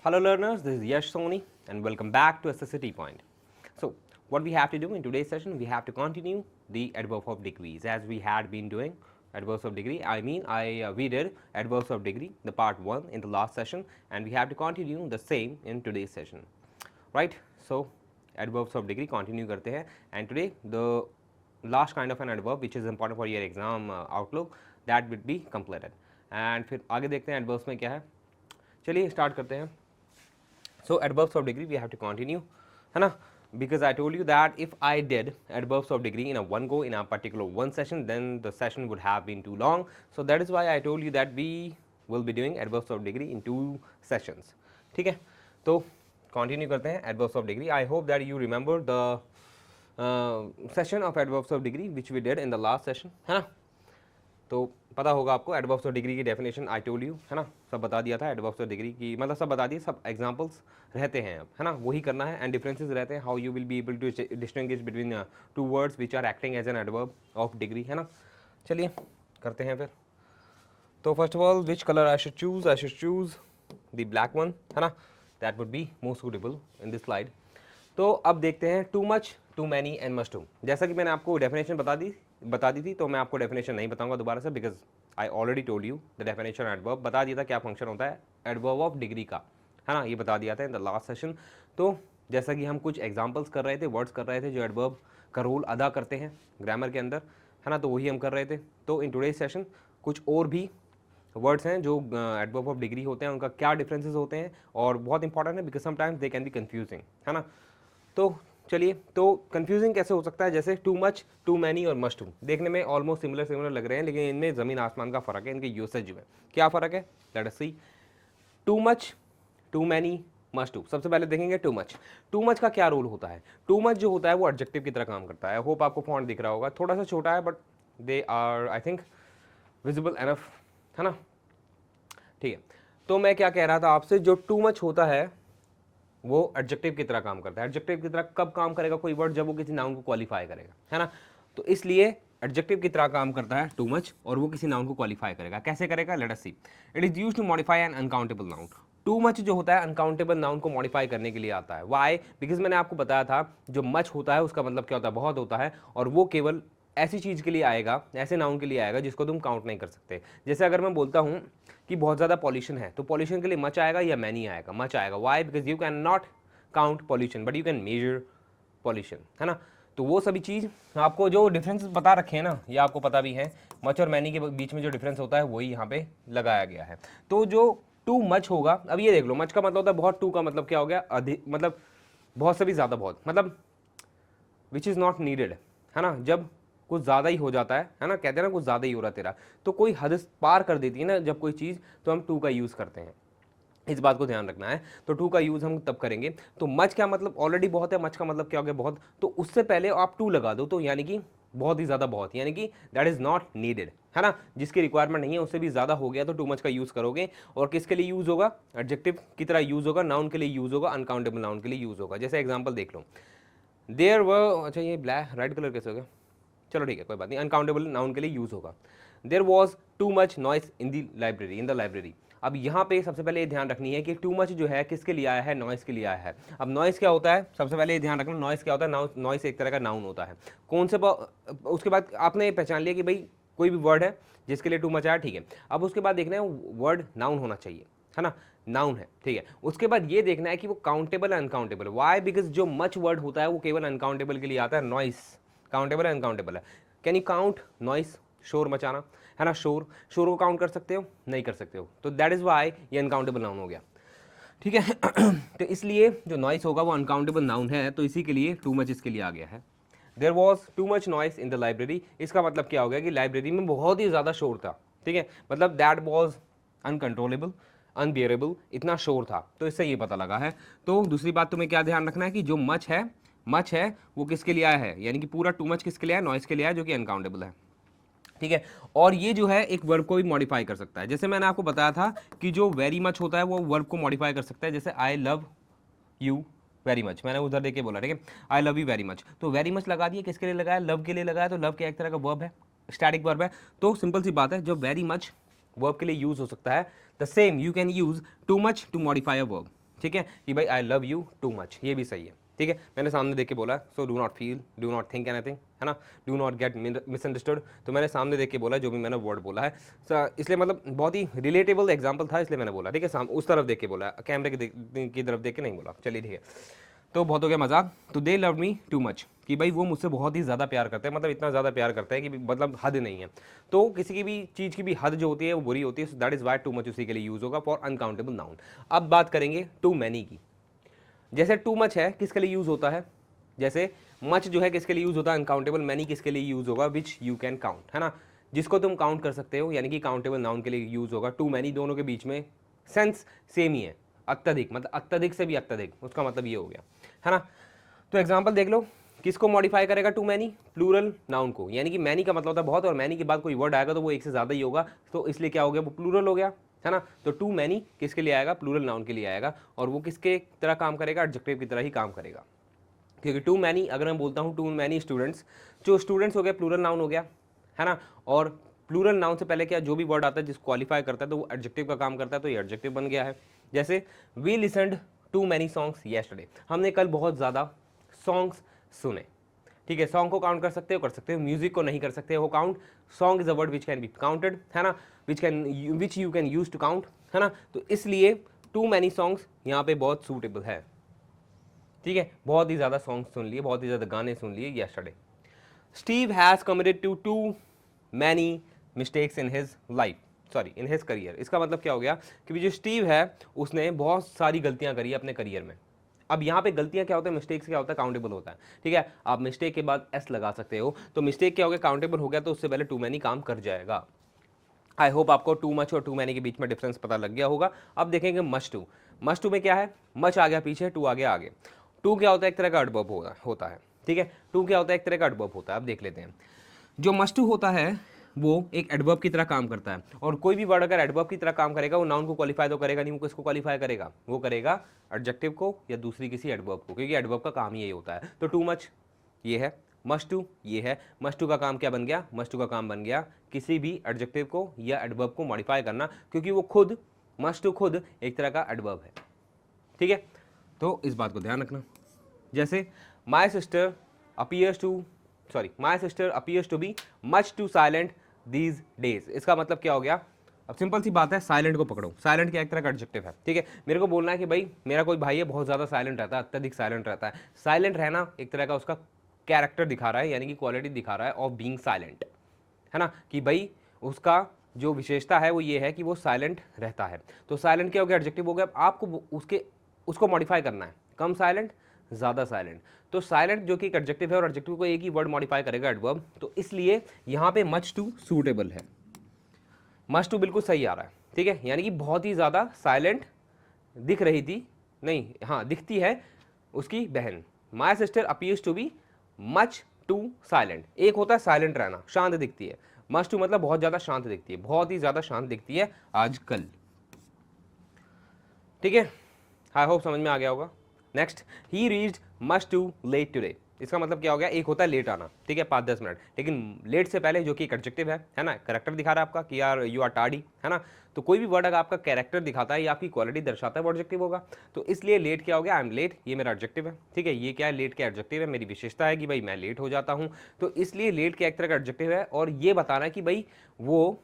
Hello learners, this is Yash Soni and welcome back to SSCT Point. So what we have to do in today's session, we have to continue the adverb of degrees as we had been doing adverbs of degree. We did adverbs of degree, the part 1 in the last session, and we have to continue the same in today's session. Right? So adverbs of degree continue करते हैं and today the last kind of an adverb which is important for your exam outlook that would be completed. And फिर आगे देखते हैं adverbs में क्या है. चलिए स्टार्ट करते हैं. So adverbs of degree we have to continue, है ना? Because I told you that if I did adverbs of degree in a one go in a particular one session, then the session would have been too long. So that is why I told you that we will be doing adverbs of degree in 2 sessions. ठीक है? तो continue करते हैं adverbs of degree. I hope that you remember the session of adverbs of degree which we did in the last session, है ना? तो पता होगा आपको एडवर्ब्स ऑफ डिग्री की डेफिनेशन आई टोल्ड यू, है ना, सब बता दिया था एडवर्ब्स ऑफ डिग्री की, मतलब सब बता दिए, सब एग्जांपल्स रहते हैं अब, है ना, वही करना है. एंड डिफरेंसेस रहते हैं, how you will be able to distinguish between 2 words which are acting as an adverb of degree, है ना. चलिए करते हैं फिर. तो first of all which colour I should choose the black one, है ना, that would be more suitable in this slide. तो अब देखते हैं too much, too many and must to. जैसा कि मैंने आपको डेफिनेशन बता दी थी, तो मैं आपको डेफिनेशन नहीं बताऊंगा दोबारा से, because I already told you the definition adverb. बता दिया था क्या फंक्शन होता है एडवर्ब ऑफ डिग्री का, है ना, ये बता दिया था इन द लास्ट सेशन. तो जैसा कि हम कुछ एग्जांपल्स कर रहे थे, वर्ड्स कर रहे थे जो एडवर्ब का रोल अदा करते हैं ग्रामर के अंदर, है ना, तो वही हम कर रहे थे. तो इन टुडेज सेशन कुछ और भी वर्ड्स हैं जो एडवर्ब ऑफ डिग्री होते हैं, उनका क्या डिफरेंसेस होते हैं, और बहुत इंपॉर्टेंट है because sometimes they can be confusing, है ना. तो चलिए, तो कंफ्यूजिंग कैसे हो सकता है, जैसे टू मच, टू मैनी और मस्ट टू देखने में ऑलमोस्ट सिमिलर लग रहे हैं, लेकिन इनमें ज़मीन आसमान का फ़र्क है, इनके यूसेज में क्या फ़र्क है, let us see. Too much, too many, must to. सबसे पहले देखेंगे टू मच. टू मच का क्या रोल होता है. टू मच जो होता है वो एडजेक्टिव की तरह काम करता है. होप आपको फॉन्ट दिख रहा होगा, थोड़ा सा छोटा है but they are I think visible enough, है ना. ठीक है, तो मैं क्या कह रहा था आपसे, जो टू मच होता है वो एडजेक्टिव की तरह काम करता है. एडजेक्टिव की तरह कब काम करेगा कोई वर्ड, जब वो किसी नाउन को क्वालिफाई करेगा, है ना. तो इसलिए एडजेक्टिव की तरह काम करता है टू मच, और वो किसी नाउन को क्वालिफाई करेगा. कैसे करेगा, let us see. It is used to modify an uncountable noun. Too much जो होता है अनकाउंटेबल नाउन को मॉडिफाई करने के लिए आता है. वाई, बिकॉज मैंने आपको बताया था जो मच होता है उसका मतलब क्या होता है, बहुत होता है, और वो केवल ऐसी चीज़ के लिए आएगा, ऐसे नाउन के लिए आएगा जिसको तुम काउंट नहीं कर सकते. जैसे अगर मैं बोलता हूँ कि बहुत ज़्यादा पॉल्यूशन है, तो पॉल्यूशन के लिए मच आएगा या मैनी आएगा, मच आएगा. Why, because you can not count pollution but you can measure pollution, है ना. तो वो सभी चीज़ आपको जो डिफरेंस बता रखे हैं ना, ये आपको पता भी है, मच और मैनी के बीच में जो डिफरेंस होता है वही यहाँ पे लगाया गया है. तो जो टू मच होगा, अब ये देख लो, मच का मतलब होता है बहुत, टू का मतलब क्या हो गया, अधिक, मतलब बहुत से भी ज़्यादा, बहुत मतलब विच इज़ नॉट नीडेड, है ना. जब कुछ ज़्यादा ही हो जाता है ना, कहते हैं ना कुछ ज़्यादा ही हो रहा तेरा, तो कोई हद पार कर देती है ना जब कोई चीज़, तो हम टू का यूज़ करते हैं. इस बात को ध्यान रखना है. तो टू का यूज़ हम तब करेंगे. तो मच क्या मतलब, ऑलरेडी बहुत है, मच का मतलब क्या हो गया, बहुत, तो उससे पहले आप टू लगा दो, तो यानी कि बहुत ही ज़्यादा, बहुत यानी कि दैट इज़ नॉट नीडेड, है ना, जिसकी रिक्वायरमेंट नहीं है, उससे भी ज़्यादा हो गया तो टू मच का यूज़ करोगे. और किसके लिए यूज़ होगा, एडजेक्टिव की तरह यूज़ होगा, नाउन के लिए यूज़ होगा, अनकाउंटेबल नाउन के लिए यूज़ होगा. जैसे एग्जाम्पल देख लो, देयर वर, अच्छा ये ब्लैक रेड कलर कैसे हो गया, चलो ठीक है कोई बात नहीं, अनकाउंटेबल नाउन के लिए यूज़ होगा. There was too much noise in the library. अब यहाँ पे सबसे पहले ये ध्यान रखनी है कि टू मच जो है किसके लिए आया है, नॉइस के लिए आया है. अब नॉइस क्या होता है, सबसे पहले ये ध्यान रखना, नॉइस क्या होता है, नॉइस एक तरह का नाउन होता है. कौन से उसके बाद आपने ये पहचान लिया कि भाई कोई भी वर्ड है जिसके लिए टू मच आया, ठीक है. अब उसके बाद देखना है वर्ड नाउन होना चाहिए, है ना, नाउन है, ठीक है. उसके बाद ये देखना है कि वो काउंटेबल है अनकाउंटेबल. वाई, बिकॉज जो मच वर्ड होता है वो केवल अनकाउंटेबल के लिए आता है. नॉइस काउंटेबल है अनकाउंटेबल है. कैन यू काउंट नॉइस, शोर मचाना, है ना, शोर को काउंट कर सकते हो, नहीं कर सकते हो, तो दैट इज वाई ये अनकाउंटेबल नाउन हो गया, ठीक है. तो इसलिए जो नॉइस होगा वो अनकाउंटेबल नाउन है, तो इसी के लिए टू मच इसके लिए आ गया है. There was too much noise in the library, इसका मतलब क्या हो गया कि लाइब्रेरी में बहुत ही ज़्यादा शोर था, ठीक है, मतलब दैट वॉज अनकंट्रोलेबल, अनबियरेबल, इतना शोर था. तो इससे ये पता लगा है. तो दूसरी बात तुम्हें क्या ध्यान रखना है कि जो मच है वो किसके लिए आया है, यानी कि पूरा टू मच किसके लिए आया, नॉइस के लिए आया, जो कि अनकाउंटेबल है, ठीक है. और ये जो है एक वर्ब को भी मॉडिफाई कर सकता है. जैसे मैंने आपको बताया था कि जो वेरी मच होता है वो वर्ब को मॉडिफाई कर सकता है. जैसे आई लव यू वेरी मच, मैंने उधर देख के बोला, ठीक है, आई लव यू वेरी मच. तो वेरी मच लगा दिया, किसके लिए लगाया, लव के लिए लगाया. तो लव क्या एक तरह का वर्ब है, स्टैटिक वर्ब है. तो सिंपल सी बात है, जो वेरी मच वर्ब के लिए यूज हो सकता है, the same you can use too much to modify a verb. ठीक है, कि भाई I love you too much, ये भी सही है। ठीक है, मैंने सामने देख के बोला, so do not feel, do not think anything, है ना, डू नॉट गेट मिसअंडरस्टूड। तो मैंने सामने देख के बोला जो भी मैंने वर्ड बोला है, इसलिए मतलब बहुत ही रिलेटेबल एग्जाम्पल था, इसलिए मैंने बोला। ठीक है, उस तरफ देख के बोला, कैमरे की तरफ देख के नहीं बोला। चलिए ठीक है, तो बहुत हो गया मजाक। तो दे लव मी टू मच, कि भाई वो मुझसे बहुत ही ज़्यादा प्यार करते हैं, मतलब इतना ज़्यादा प्यार करते हैं कि मतलब हद नहीं है। तो किसी की भी चीज़ की भी हद जो होती है वो बुरी होती है, सो that is Y too much उसी के लिए यूज़ होगा फॉर अनकाउंटेबल नाउन। अब बात करेंगे टू मैनी की। जैसे टू मच है किसके लिए यूज़ होता है, जैसे मच जो है किसके लिए यूज़ होता है अनकाउंटेबल, मैनी किसके लिए यूज़ होगा विच यू कैन काउंट, है ना, जिसको तुम काउंट कर सकते हो, यानी कि काउंटेबल नाउन के लिए यूज़ होगा। टू मैनी दोनों के बीच में सेंस सेम ही है, अत्यधिक, मतलब अत्यधिक से भी अत्यधिक, उसका मतलब ये हो गया, है ना। तो एग्जाम्पल देख लो, किसको मॉडिफाई करेगा टू मैनी, प्लूरल नाउन को, यानी कि मैनी का मतलब होता है बहुत, और मैनी के बाद कोई वर्ड आएगा तो वो एक से ज़्यादा ही होगा, तो इसलिए क्या हो गया, वो प्लूरल हो गया, है ना। तो टू मैनी किसके लिए आएगा, प्लूरल नाउन के लिए आएगा, और वो किसके तरह काम करेगा, एडजेक्टिव की तरह ही काम करेगा। क्योंकि टू मैनी, अगर मैं बोलता हूँ टू मैनी स्टूडेंट्स, जो स्टूडेंट्स हो गया प्लूरल नाउन हो गया, है ना, और प्लूरल नाउन से पहले क्या, जो भी वर्ड आता है जिस क्वालिफाई करता है तो वो एडजेक्टिव का काम करता है, तो ये एडजेक्टिव बन गया है। जैसे we listened to many songs yesterday, हमने कल बहुत ज़्यादा सॉन्ग्स सुने। ठीक है, सॉन्ग को काउंट कर सकते हो, म्यूजिक को नहीं कर सकते हो count. Song is a word which can be counted, है ना, which you can use to count, है ना। तो इसलिए टू मैनी सॉन्ग्स यहाँ पे बहुत सूटेबल है। ठीक है, बहुत ही ज़्यादा सॉन्ग सुन लिए, बहुत ही ज़्यादा गाने सुन लिए yesterday. Steve has committed to too many mistakes in his life, sorry in his career. इसका मतलब क्या हो गया कि जो स्टीव है उसने बहुत सारी गलतियां करी अपने करियर में। अब यहाँ पे गलतियां क्या होता है, मिस्टेक्स क्या होता है, काउंटेबल होता है। ठीक है, आप मिस्टेक के बाद एस लगा सकते हो, तो मिस्टेक क्या हो गया, काउंटेबल हो गया, तो उससे पहले टू मैनी काम कर जाएगा। आई होप आपको टू मच और टू मैनी के बीच में डिफरेंस पता लग गया होगा। अब देखेंगे मच टू। मच टू में क्या है, मच आ गया पीछे, टू आ गया आगे। टू क्या होता है, एक तरह का एडवर्ब होता है। ठीक है, टू क्या होता है, एक तरह का एडवर्ब होता है। अब देख लेते हैं, जो मस्ट टू होता है वो एक एडवर्ब की तरह काम करता है, और कोई भी वर्ड अगर एडवर्ब की तरह काम करेगा वो नाउन को क्वालिफाई तो करेगा नहीं, वो किसको क्वालिफाई करेगा, वो करेगा एडजेक्टिव को या दूसरी किसी एडवर्ब को, क्योंकि एडवर्ब का काम ही यही होता है। तो टू मच ये है, मस्ट टू ये है। मस्ट टू का काम क्या बन गया, मस्ट टू का काम बन गया किसी भी एडजेक्टिव को या एडवर्ब को मॉडिफाई करना, क्योंकि वो खुद, मस्ट टू खुद एक तरह का एडवर्ब है। ठीक है, तो इस बात को ध्यान रखना। जैसे my sister appears to be much too silent these days, इसका मतलब क्या हो गया, अब सिंपल सी बात है, साइलेंट को पकड़ो। साइलेंट क्या एक तरह का एडजेक्टिव है। ठीक है, मेरे को बोलना है कि भाई मेरा कोई भाई है बहुत ज़्यादा साइलेंट रहता है, अत्यधिक साइलेंट रहता है। साइलेंट रहना एक तरह का उसका कैरेक्टर दिखा रहा है, यानी कि क्वालिटी दिखा रहा है ऑफ बीइंग साइलेंट, है ना, कि भाई उसका जो विशेषता है वो ये है कि वो साइलेंट रहता है। तो साइलेंट क्या हो गया, एडजेक्टिव हो गया। आपको उसको मॉडिफाई करना है, कम साइलेंट ज़्यादा साइलेंट। तो साइलेंट जो कि एक एडजेक्टिव है, और एडजेक्टिव को एक ही वर्ड मॉडिफाई करेगा, एडवर्ब, तो इसलिए यहाँ पे मच टू सूटेबल है। मच टू बिल्कुल सही आ रहा है। ठीक है, यानी कि बहुत ही ज़्यादा साइलेंट दिख रही थी, नहीं हाँ दिखती है उसकी बहन। My sister appears to be much too silent, एक होता है साइलेंट रहना, शांत दिखती है। मच टू मतलब बहुत ज़्यादा शांत दिखती है, बहुत ही ज़्यादा शांत दिखती है आजकल। ठीक है, आई होप समझ में आ गया होगा। Next, he reached much too late today, इसका मतलब क्या हो गया, एक होता है लेट आना, ठीक है 5-10 मिनट, लेकिन लेट से पहले जो कि एक एडजेक्टिव है ना, कैरेक्टर दिखा रहा है आपका कि यार यू आर टार्डी, है ना। तो कोई भी वर्ड अगर आपका कैरेक्टर दिखाता है या आपकी क्वालिटी दर्शाता है वो एडजेक्टिव होगा। तो इसलिए लेट क्या हो गया, आई एम लेट, ये मेरा एडजेक्टिव है। ठीक है, ये क्या है, लेट का एडजेक्टिव है, मेरी विशेषता है कि भाई मैं लेट हो जाता हूँ, तो इसलिए लेट का एक तरह का एडजेक्टिव है। और ये बताना है कि भाई वो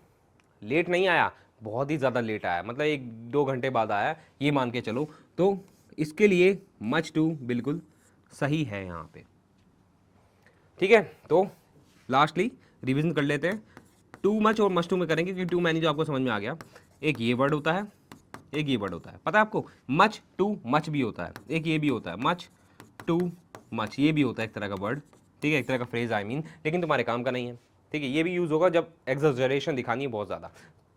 लेट नहीं आया, बहुत ही ज़्यादा लेट आया, मतलब 1-2 घंटे बाद आया, ये मान के चलो। तो इसके लिए मच टू बिल्कुल सही है यहाँ पे। ठीक है, तो लास्टली रिवीजन कर लेते हैं। टू मच और मच टू में करेंगे, क्योंकि टू मैनी जो आपको समझ में आ गया, एक ये वर्ड होता है, एक ये वर्ड होता है, पता है आपको। मच टू मच भी होता है, एक ये भी होता है, मच टू मच ये भी होता है एक तरह का वर्ड। ठीक है, एक तरह का फ्रेज आई मीन, लेकिन तुम्हारे काम का नहीं है। ठीक है, ये भी यूज़ होगा जब एग्जैजरेशन दिखानी है बहुत ज़्यादा।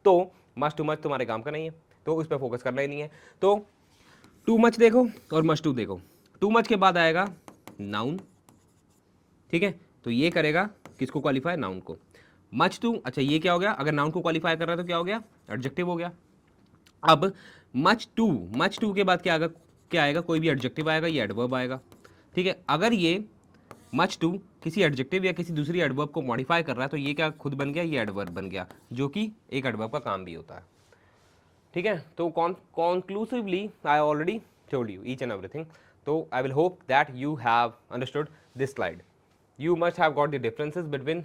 तो मच टू मच तुम्हारे काम का नहीं है, तो उस पर फोकस करना ही नहीं है। तो टू मच देखो और मच टू देखो। टू मच के बाद आएगा नाउन, ठीक है, तो ये करेगा किसको क्वालिफाई, नाउन को। मच टू, अच्छा ये क्या हो गया, अगर नाउन को क्वालिफाई कर रहा है तो क्या हो गया, एडजेक्टिव हो गया। अब मच टू के बाद क्या आएगा, कोई भी एडजेक्टिव आएगा, ये एडवर्ब आएगा। ठीक है, अगर ये मच टू किसी एडजेक्टिव या किसी दूसरी एडवर्ब को मॉडिफाई कर रहा है तो ये क्या खुद बन गया, ये एडवर्ब बन गया, जो कि एक एडवर्ब का काम भी होता है। ठीक है, तो conclusively I already told you each and everything. So I will hope that you have understood this slide. You must have got the differences between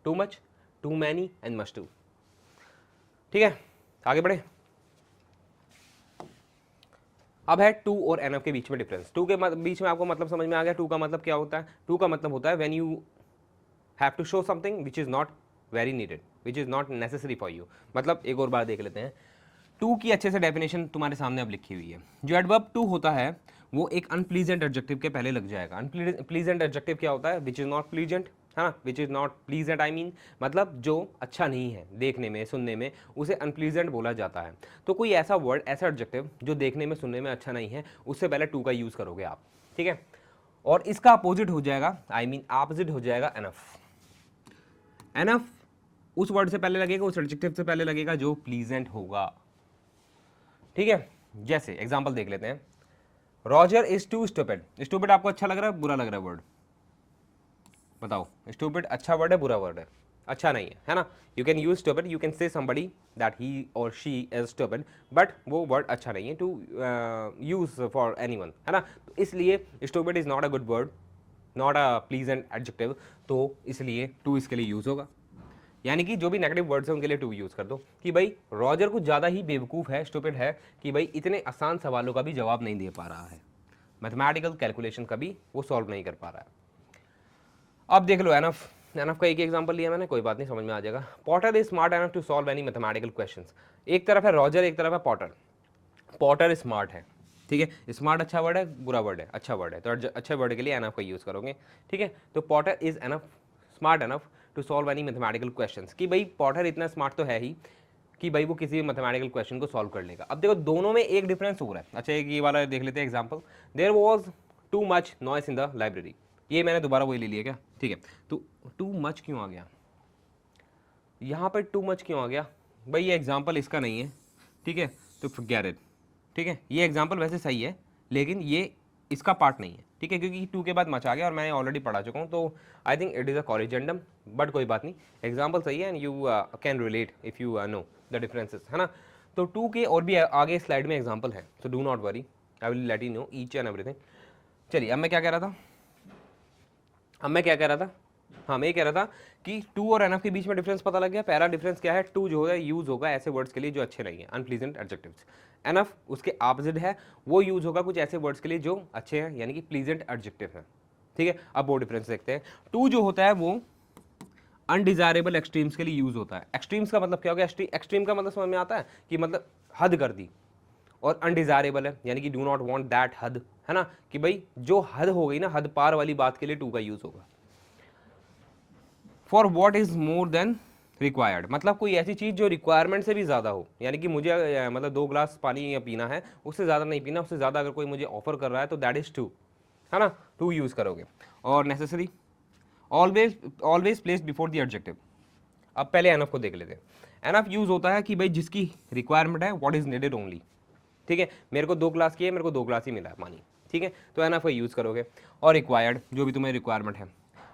too much, too many and much too. ठीक है, आगे बढ़े। अब है to और enough के बीच में difference. To के बीच में आपको मतलब समझ में आ गया। टू का मतलब क्या होता है? टू का मतलब होता है when you have to show something which is not very needed, which is not necessary for you. मतलब एक और बार देख लेते हैं। टू की अच्छे से डेफिनेशन तुम्हारे सामने अब लिखी हुई है। जो एडवर्ब टू होता है वो एक अनप्लीजेंट एडजेक्टिव के पहले लग जाएगा। अनप्लीजेंट एडजेक्टिव क्या होता है? विच इज़ नॉट प्लीजेंट, है ना, विच is not pleasant, I mean मतलब जो अच्छा नहीं है देखने में सुनने में, उसे अनप्लीजेंट बोला जाता है। तो कोई ऐसा वर्ड, ऐसा एडजेक्टिव जो देखने में सुनने में अच्छा नहीं है, उससे पहले टू का यूज़ करोगे आप, ठीक है। और इसका अपोजिट हो जाएगा, आई मीन अपोजिट हो जाएगा एनफ। एनफ उस वर्ड से पहले लगेगा, उस एडजेक्टिव से पहले लगेगा जो प्लीजेंट होगा, ठीक है। जैसे एग्जांपल देख लेते हैं। Roger is too stupid. Stupid आपको अच्छा लग रहा है, बुरा लग रहा है वर्ड? बताओ, स्टूपिड अच्छा वर्ड है, बुरा वर्ड है? अच्छा नहीं है ना। You can use stupid, you can say somebody that he और शी इज स्टूपिड, बट वो वर्ड अच्छा नहीं है टू यूज फॉर एनीवन, है ना। तो इसलिए stupid is not a good word, not a pleasant adjective, तो इसलिए टू इसके लिए यूज होगा। यानी कि जो भी नेगेटिव वर्ड्स हैं उनके लिए टू यूज कर दो कि भाई रॉजर कुछ ज़्यादा ही बेवकूफ़ है, स्टूपिड है, कि भाई इतने आसान सवालों का भी जवाब नहीं दे पा रहा है, मैथमेटिकल कैलकुलेशन का भी वो सॉल्व नहीं कर पा रहा है। अब देख लो एनफ। एनफ का एक एग्जांपल लिया मैंने, कोई बात नहीं, समझ में आ जाएगा। Potter is smart enough to solve any mathematical questions. एक तरफ है रॉजर, एक तरफ है पॉटर। पॉटर स्मार्ट है, ठीक है। स्मार्ट अच्छा वर्ड है, बुरा वर्ड है? अच्छा वर्ड है, तो अच्छे वर्ड के लिए एनफ का यूज़ करोगे, ठीक है। तो Potter is enough, smart enough to solve any mathematical questions, कि भाई पॉटर इतना स्मार्ट तो है ही कि भाई वो किसी भी मैथमेटिकल क्वेश्चन को सॉल्व कर लेगा। अब देखो दोनों में एक डिफरेंस हो रहा है। अच्छा एक ये वाला देख लेते हैं example. There was too much noise in the library. ये मैंने दोबारा वही ले लिया क्या? ठीक है। तो टू मच क्यों आ गया यहाँ पर? टू मच क्यों आ गया भाई? ये एग्जाम्पल इसका नहीं है, ठीक है, तो फॉरगेट इट, ठीक है। ये एग्जाम्पल वैसे सही है लेकिन ये इसका पार्ट नहीं है, ठीक है, क्योंकि टू के बाद मच आ गया और मैं ऑलरेडी पढ़ा चुका हूँ, तो I think it is a corrigendum, but कोई बात नहीं, एग्जाम्पल सही है and you can relate if you know the differences, है ना। तो टू के और भी आगे स्लाइड में एग्जाम्पल है, so do not worry, I will let you know each and everything. चलिए अब मैं क्या कह रहा था? हाँ मैं ये कह रहा था कि टू और एनफ के बीच में डिफरेंस पता लग गया। पहला डिफरेंस क्या है? टू जो है यूज होगा ऐसे वर्ड्स के लिए जो अच्छे नहीं है, अनप्लीजेंट एडजेक्टिव्स। एनफ उसके ऑपोजिट है, वो यूज होगा कुछ ऐसे वर्ड्स के लिए जो अच्छे हैं, यानी कि प्लीजेंट एडजेक्टिव है, ठीक है। अब वो डिफरेंस देखते हैं। टू जो होता है वो अनडिजायरेबल एक्सट्रीम्स के लिए यूज होता है। एक्सट्रीम्स का मतलब क्या हो गया? एक्सट्रीम का मतलब समझ में आता है कि मतलब हद कर दी, और अनडिजायरेबल है यानी कि डू नॉट वांट दैट हद, है ना, कि भाई जो हद हो गई ना, हद पार वाली बात के लिए टू का यूज होगा। For what is more than required, मतलब कोई ऐसी चीज़ जो रिक्वायरमेंट से भी ज़्यादा हो, यानी कि मुझे मतलब 2 ग्लास पानी पीना है, उससे ज़्यादा नहीं पीना, उससे ज़्यादा अगर कोई मुझे ऑफर कर रहा है तो दैट इज़ टू, है ना, टू यूज़ करोगे। और necessary always placed before the adjective. अब पहले एनफ को देख लेते हैं। एनफ यूज़ होता है कि भाई जिसकी रिक्वायरमेंट है, व्हाट इज़ नीडेड ओनली, ठीक है। मेरे को 2 ग्लास की है, मेरे को 2 ग्लास ही मिला है पानी, ठीक है, तो एनफ का यूज़ करोगे। और रिक्वायर्ड जो भी तुम्हें रिक्वायरमेंट है।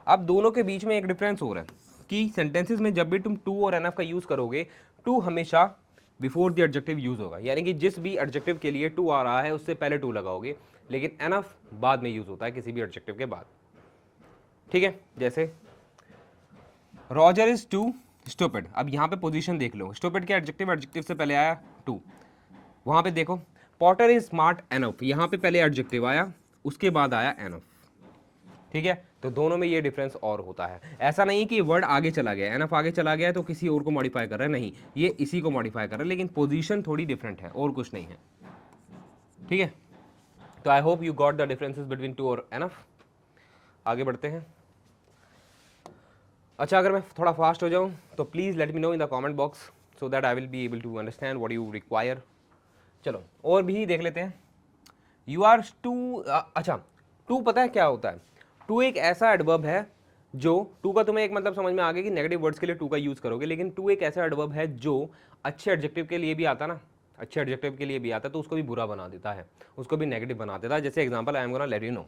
अब दोनों के बीच में एक डिफरेंस हो रहा है कि सेंटेंसेस में जब भी तुम टू और एनफ का यूज़ करोगे, टू हमेशा बिफोर द एडजेक्टिव यूज़ होगा, यानी कि जिस भी एडजेक्टिव के लिए टू आ रहा है उससे पहले टू लगाओगे, लेकिन एनफ बाद में यूज़ होता है किसी भी एडजेक्टिव के बाद, ठीक है। जैसे रॉजर इज टू स्टूपिड। अब यहाँ पे पोजीशन देख लो, स्टूपिड के एडजेक्टिव से पहले आया टू। वहाँ पे देखो पॉटर इज स्मार्ट एनफ, यहाँ पे पहले एडजेक्टिव आया उसके बाद आया एनफ, ठीक है। तो दोनों में ये डिफरेंस और होता है। ऐसा नहीं कि वर्ड आगे चला गया, एनफ आगे चला गया तो किसी और को मॉडिफाई कर रहा है, नहीं, ये इसी को मॉडिफाई कर रहा है, लेकिन पोजीशन थोड़ी डिफरेंट है और कुछ नहीं है, ठीक है। तो आई hope you got the differences between two और एनफ। आगे बढ़ते हैं। अच्छा अगर मैं थोड़ा फास्ट हो जाऊँ तो please let me know in the comment box so that I will be able to understand what you require. चलो और भी देख लेते हैं। यू आर टू, अच्छा टू पता है क्या होता है? टू एक ऐसा एडवर्ब है जो, टू का तुम्हें एक मतलब समझ में आ गया कि नेगेटिव वर्ड्स के लिए टू का यूज़ करोगे, लेकिन टू एक ऐसा एडवर्ब है जो अच्छे एडजेक्टिव के लिए भी आता ना, अच्छे एडजेक्टिव के लिए भी आता तो उसको भी बुरा बना देता है, उसको भी नेगेटिव बना देता है। जैसे example I am gonna let you know,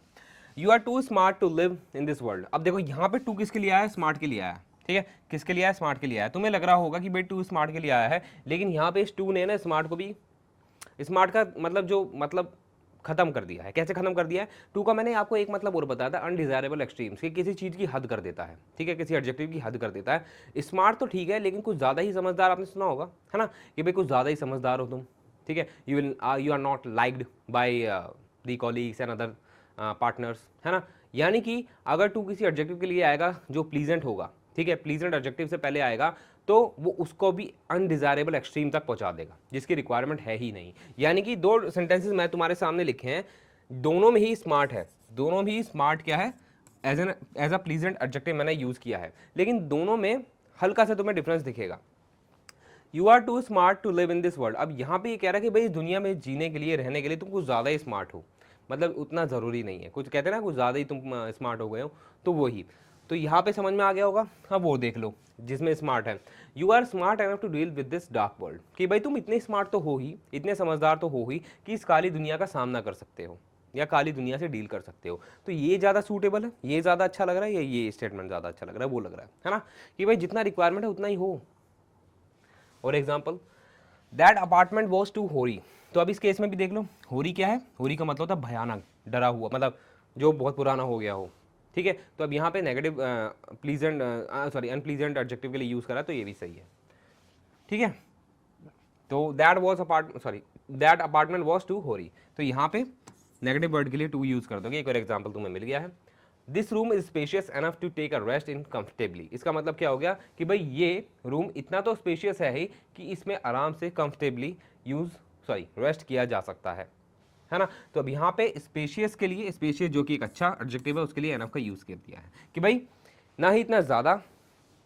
you are too smart to live in this world. अब देखो यहाँ पे टू किसके लिए आया है? स्मार्ट के लिए आया है, ठीक है। किसके लिए आया? स्मार्ट के लिए आया। तुम्हें लग रहा होगा कि भाई टू स्मार्ट के लिए आया है, लेकिन यहाँ पे इस टू ने ना स्मार्ट को भी, स्मार्ट का मतलब जो मतलब खत्म कर दिया है। कैसे खत्म कर दिया है? टू का मैंने आपको एक मतलब और बताया था, अनडिजायरेबल एक्सट्रीम्स, कि किसी चीज़ की हद कर देता है, ठीक है, किसी एडजेक्टिव की हद कर देता है। स्मार्ट तो ठीक है, लेकिन कुछ ज़्यादा ही समझदार आपने सुना होगा, है ना, कि भाई कुछ ज़्यादा ही समझदार हो तुम, ठीक है, you are not liked by the colleagues and other partners, है ना। यानी कि अगर टू किसी एडजेक्टिव के लिए आएगा जो प्लीजेंट होगा, ठीक है, प्लीजेंट एडजेक्टिव से पहले आएगा, तो वो उसको भी अनडिजायरेबल एक्सट्रीम तक पहुंचा देगा, जिसकी रिक्वायरमेंट है ही नहीं। यानी कि दो सेंटेंसेस मैं तुम्हारे सामने लिखे हैं, दोनों में ही स्मार्ट है, दोनों भी स्मार्ट क्या है, एज अ प्लीजेंट एडजेक्टिव मैंने यूज किया है, लेकिन दोनों में हल्का सा तुम्हें डिफरेंस दिखेगा। You are too smart to live in this world. अब यहाँ पे ये कह रहा है कि भाई इस दुनिया में जीने के लिए, रहने के लिए तुम कुछ ज़्यादा ही स्मार्ट हो, मतलब उतना ज़रूरी नहीं है, कुछ कहते हैं ना कुछ ज़्यादा ही तुम स्मार्ट हो गए हो, तो वही। तो यहाँ पे समझ में आ गया होगा। हाँ, वो देख लो जिसमें स्मार्ट है, you are smart enough to deal with this dark world, कि भाई तुम इतने स्मार्ट तो हो ही, इतने समझदार तो हो ही कि इस काली दुनिया का सामना कर सकते हो या काली दुनिया से डील कर सकते हो। तो ये ज़्यादा सूटेबल है, ये ज़्यादा अच्छा लग रहा है, या ये स्टेटमेंट ज़्यादा अच्छा लग रहा है, वो लग रहा है ना, कि भाई जितना रिक्वायरमेंट है उतना ही हो। और example, that apartment was too horrid. तो अब इस केस में भी देख लो, होरी क्या है, होरी का मतलब होता है भयानक, डरा हुआ, मतलब जो बहुत पुराना हो गया हो, ठीक है। तो अब यहाँ पे नेगेटिव प्लीजेंट अनप्लीजेंट एडजेक्टिव के लिए यूज़ करा, तो ये भी सही है, ठीक है। तो that apartment was too horrid, तो यहाँ पे नेगेटिव वर्ड के लिए टू यूज़ कर दोगे। एक और एग्जाम्पल तुम्हें मिल गया है, this room is spacious enough to take a rest in comfortably. इसका मतलब क्या हो गया कि भाई ये रूम इतना तो स्पेशियस है ही कि इसमें आराम से कंफर्टेबली रेस्ट किया जा सकता है ना। तो अब यहाँ पे स्पेशियस के लिए, स्पेशियस जो कि एक अच्छा एडजेक्टिव है, उसके लिए एनफ का यूज़ कर दिया है कि भाई ना ही इतना ज़्यादा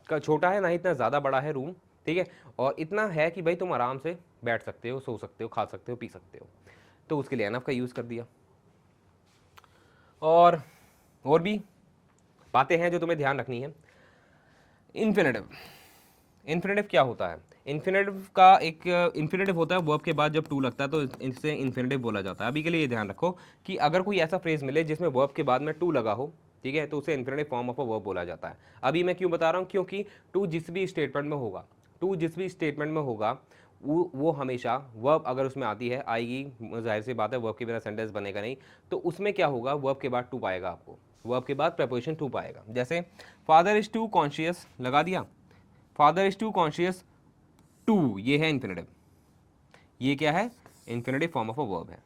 का छोटा है, ना ही इतना ज़्यादा बड़ा है रूम, ठीक है, और इतना है कि भाई तुम आराम से बैठ सकते हो, सो सकते हो, खा सकते हो, पी सकते हो, तो उसके लिए एनफ का यूज़ कर दिया। और भी बातें हैं जो तुम्हें ध्यान रखनी है। इन्फिनेटिव, इन्फिनेटिव क्या होता है? इन्फिनेटिव का एक इन्फिनेटिव होता है वर्ब के बाद जब टू लगता है, तो इससे इन्फिनेटिव बोला जाता है। अभी के लिए ये ध्यान रखो कि अगर कोई ऐसा फ्रेज मिले जिसमें वर्ब के बाद में टू लगा हो, ठीक है, तो उसे infinitive form of a verb बोला जाता है। अभी मैं क्यों बता रहा हूँ? क्योंकि टू जिस भी स्टेटमेंट में होगा, टू जिस भी स्टेटमेंट में होगा, वो हमेशा वर्ब अगर उसमें आती है, आएगी, जाहिर सी बात है, वर्ब के बिना सेंटेंस बनेगा नहीं, तो उसमें क्या होगा, वर्ब के बाद टू पाएगा, आपको वर्ब के बाद प्रपोजिशन टू पाएगा। जैसे फादर इज टू कॉन्शियस, लगा दिया, father is too conscious to, ये है इन्फिनेटिव, ये क्या है, infinitive form of a verb है,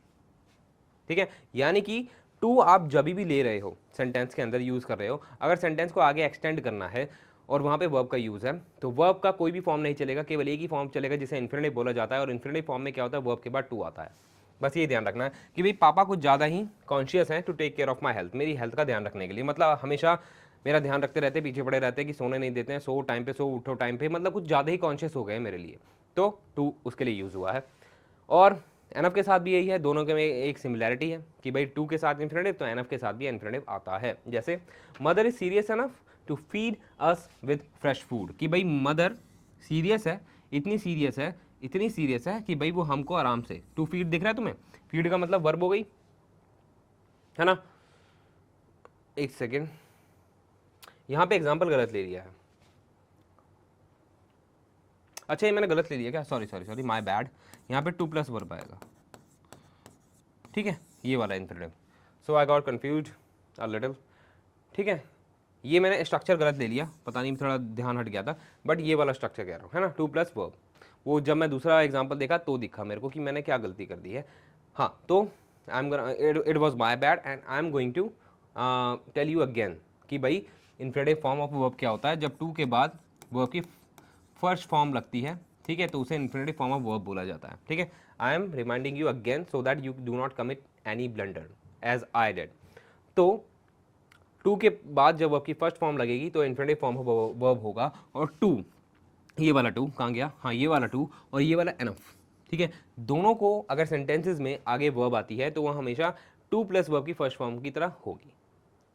ठीक है। यानी कि टू आप जब भी ले रहे हो, सेंटेंस के अंदर यूज़ कर रहे हो, अगर सेंटेंस को आगे एक्सटेंड करना है और वहाँ पे वर्ब का यूज़ है, तो वर्ब का कोई भी फॉर्म नहीं चलेगा, केवल एक ही फॉर्म चलेगा जिसे इन्फिनेटिव बोला जाता है। और इन्फिनेटिव फॉर्म में क्या होता है, वर्ब के बाद टू आता है। बस ये ध्यान रखना है कि भाई पापा कुछ ज़्यादा ही कॉन्शियस हैं to take care of my health, मेरी हेल्थ का ध्यान रखने के लिए, मतलब हमेशा मेरा ध्यान रखते रहते, पीछे पड़े रहते हैं कि सोने नहीं देते हैं, सो टाइम पे, सो उठो टाइम पे, मतलब कुछ ज़्यादा ही कॉन्शियस हो गए मेरे लिए, तो टू उसके लिए यूज़ हुआ है। और एनएफ के साथ भी यही है, दोनों के में एक सिमिलैरिटी है कि भाई टू के साथ इन्फिनेटिव, तो एनएफ के साथ भी इन्फिनेटिव आता है। जैसे mother is serious enough to feed us with fresh food, कि भाई मदर सीरियस है, इतनी सीरियस है, इतनी सीरियस है कि भाई वो हमको आराम से, टू फीड दिख रहा है तुम्हें, फीड का मतलब वर्ब हो गई, है ना। एक सेकेंड, यहाँ पे एग्जाम्पल गलत ले लिया है, अच्छा ये मैंने गलत ले लिया क्या, सॉरी माय बैड, यहाँ पे टू प्लस वर्ब आएगा, ठीक है, ये वाला infinitive, so I got confuse a little, ठीक है, ये मैंने स्ट्रक्चर गलत ले लिया, पता नहीं थोड़ा ध्यान हट गया था, बट ये वाला स्ट्रक्चर कह रहा हूँ, है ना, टू प्लस वर्ब। वो जब मैं दूसरा एग्जाम्पल देखा तो दिखा मेरे को कि मैंने क्या गलती कर दी है। हाँ, तो it was my bad and I am going to tell you again कि भाई इन्फिनेटिव फॉर्म ऑफ वर्ब क्या होता है, जब टू के बाद वर्ब की फर्स्ट फॉर्म लगती है, ठीक है, तो उसे इन्फिनेटिव फॉर्म ऑफ वर्ब बोला जाता है, ठीक है। I am reminding you again so that you do not commit any blunder as I did. तो टू के बाद जब वर्ब की फर्स्ट फॉर्म लगेगी तो इन्फिनेटिव फॉर्म ऑफ वर्ब होगा, और टू, ये वाला टू कहाँ गया, हाँ ये वाला टू और ये वाला एनफ, ठीक है, दोनों को अगर सेंटेंसेज में आगे वर्ब आती है तो वह हमेशा टू प्लस वर्ब की फर्स्ट फॉर्म की तरह होगी,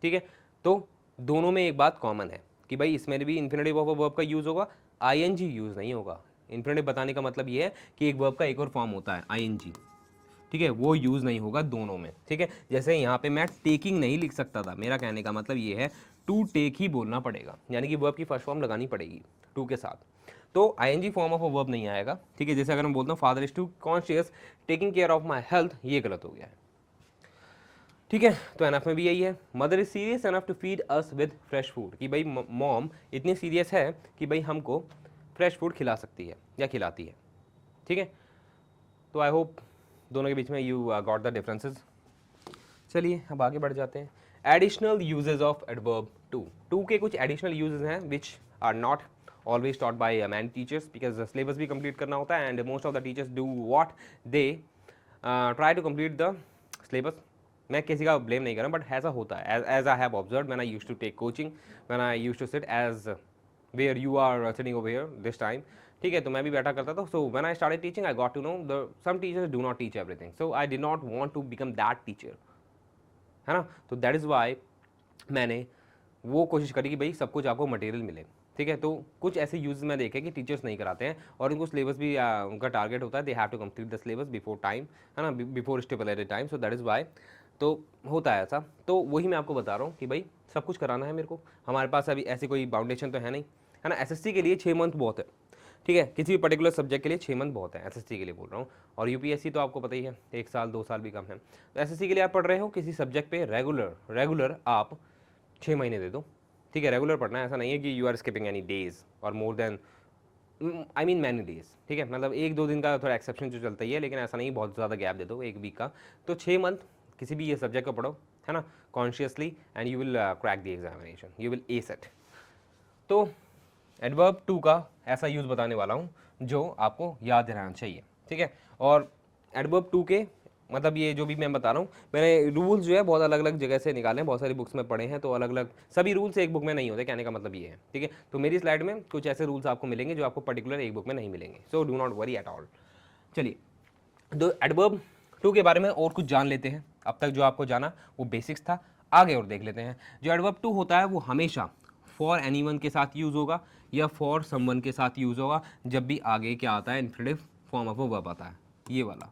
ठीक है। तो दोनों में एक बात कॉमन है कि भाई इसमें भी इन्फिनेटिव ऑफ अ वर्ब का यूज़ होगा, आईएनजी यूज़ नहीं होगा। इन्फिनेटिव बताने का मतलब ये है कि एक वर्ब का एक और फॉर्म होता है आईएनजी, ठीक है, वो यूज़ नहीं होगा दोनों में, ठीक है। जैसे यहाँ पे मैं टेकिंग नहीं लिख सकता था, मेरा कहने का मतलब ये है टू टेक ही बोलना पड़ेगा, यानी कि वर्ब की फर्स्ट फॉर्म लगानी पड़ेगी टू के साथ, तो ING form of a verb नहीं आएगा, ठीक है। जैसे अगर मैं बोलता हूँ father is too conscious taking care of my health, ये गलत हो गया है, ठीक है, तो एनफ में भी यही है, mother is serious enough to feed us with fresh food, कि भाई मॉम इतनी सीरियस है कि भाई हमको फ्रेश फूड खिला सकती है या खिलाती है। ठीक है, तो आई होप दोनों के बीच में यू गॉट द डिफरेंसेस। चलिए अब आगे बढ़ जाते हैं। Additional usages of adverb too के कुछ एडिशनल यूजेज हैं which are not always taught by many teachers, because syllabus भी कंप्लीट करना होता है and most of the teachers do what they try to complete the syllabus. मैं किसी का ब्लेम नहीं कर रहा, बट ऐसा होता है, as I have observe when I used to take coaching, when I used to sit as where you are sitting over here this time. ठीक है, तो मैं भी बैठा करता था। So when I started teaching I got to know the some teachers do not teach everything, so I did not want to become that teacher, है ना। तो दैट इज़ वाई मैंने वो कोशिश करी कि भाई सब कुछ आपको मटेरियल मिले। ठीक है, तो कुछ ऐसे यूज मैं देखे कि टीचर्स नहीं कराते हैं और इनको सिलेबस भी उनका टारगेट होता है, they have to complete the syllabus before time, है ना, before stipulated time. So that is why तो होता है ऐसा। तो वही मैं आपको बता रहा हूँ कि भाई सब कुछ कराना है मेरे को, हमारे पास अभी ऐसी कोई बाउंडेशन तो है नहीं, है ना। एसएससी के लिए 6 मंथ बहुत है। ठीक है, किसी भी पर्टिकुलर सब्जेक्ट के लिए 6 मंथ बहुत है, एसएससी के लिए बोल रहा हूँ। और यूपीएससी तो आपको पता ही है 1 साल 2 साल भी कम है। तो एसएससी के लिए आप पढ़ रहे हो किसी सब्जेक्ट पे रेगुलर आप 6 महीने दे दो। ठीक है, रेगुलर पढ़ना है, ऐसा नहीं है कि you are skipping any days और more than I mean many days. ठीक है, मतलब 1-2 दिन का थोड़ा एक्सेप्शन जो चलता ही है, लेकिन ऐसा नहीं बहुत ज़्यादा गैप दे दो 1 वीक का। तो 6 मंथ किसी भी ये सब्जेक्ट को पढ़ो, है ना, consciously, and you will crack the examination, you will S it. तो एडवर्ब टू का ऐसा यूज़ बताने वाला हूँ जो आपको याद रहना चाहिए। ठीक है, और एडवर्ब टू के मतलब ये जो भी मैं बता रहा हूँ, मैंने रूल्स जो है बहुत अलग अलग जगह से निकाले हैं, बहुत सारी बुक्स में पढ़े हैं, तो अलग अलग सभी रूल्स एक बुक में नहीं होते, कहने का मतलब ये है। ठीक है, तो मेरी स्लाइड में कुछ ऐसे रूल्स आपको मिलेंगे जो आपको पर्टिकुलर एक बुक में नहीं मिलेंगे, so do not worry at all. चलिए, तो एडवर्ब टू के बारे में और कुछ जान लेते हैं। अब तक जो आपको जाना वो बेसिक्स था, आगे और देख लेते हैं। जो एडवर्ब टू होता है वो हमेशा फॉर एनीवन के साथ यूज़ होगा या फॉर समवन के साथ यूज़ होगा जब भी आगे क्या आता है, infinitive form of a verb आता है, ये वाला।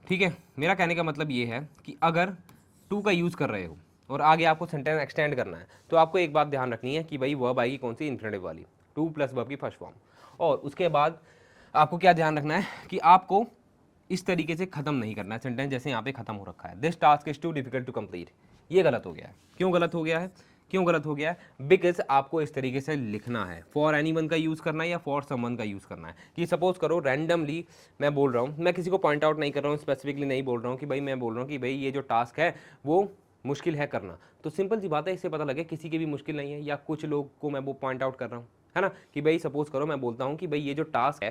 ठीक है, मेरा कहने का मतलब ये है कि अगर टू का यूज़ कर रहे हो और आगे आपको सेंटेंस एक्सटेंड करना है, तो आपको एक बात ध्यान रखनी है कि भाई वर्ब आएगी कौन सी, इन्फिनेटिव वाली, टू प्लस वर्ब की फर्स्ट फॉर्म। और उसके बाद आपको क्या ध्यान रखना है कि आपको इस तरीके से खत्म नहीं करना है सेंटेंस जैसे यहाँ पे खत्म हो रखा है, this task is too difficult to complete. ये गलत हो गया है। क्यों गलत हो गया है? क्यों गलत हो गया है? बिकॉज आपको इस तरीके से लिखना है, फॉर एनीवन का यूज़ करना है या फॉर समवन का यूज़ करना है। कि सपोज करो रैंडमली मैं बोल रहा हूँ, मैं किसी को पॉइंट आउट नहीं कर रहा हूँ, स्पेसिफिकली नहीं बोल रहा हूँ कि भाई, मैं बोल रहा हूँ कि भाई ये जो टास्क है वो मुश्किल है करना, तो सिंपल सी बात है, इससे पता लगे किसी की भी मुश्किल नहीं है, या कुछ लोग को मैं वो पॉइंट आउट कर रहा हूँ, है ना। कि भाई सपोज करो मैं बोलता हूँ कि भाई ये जो टास्क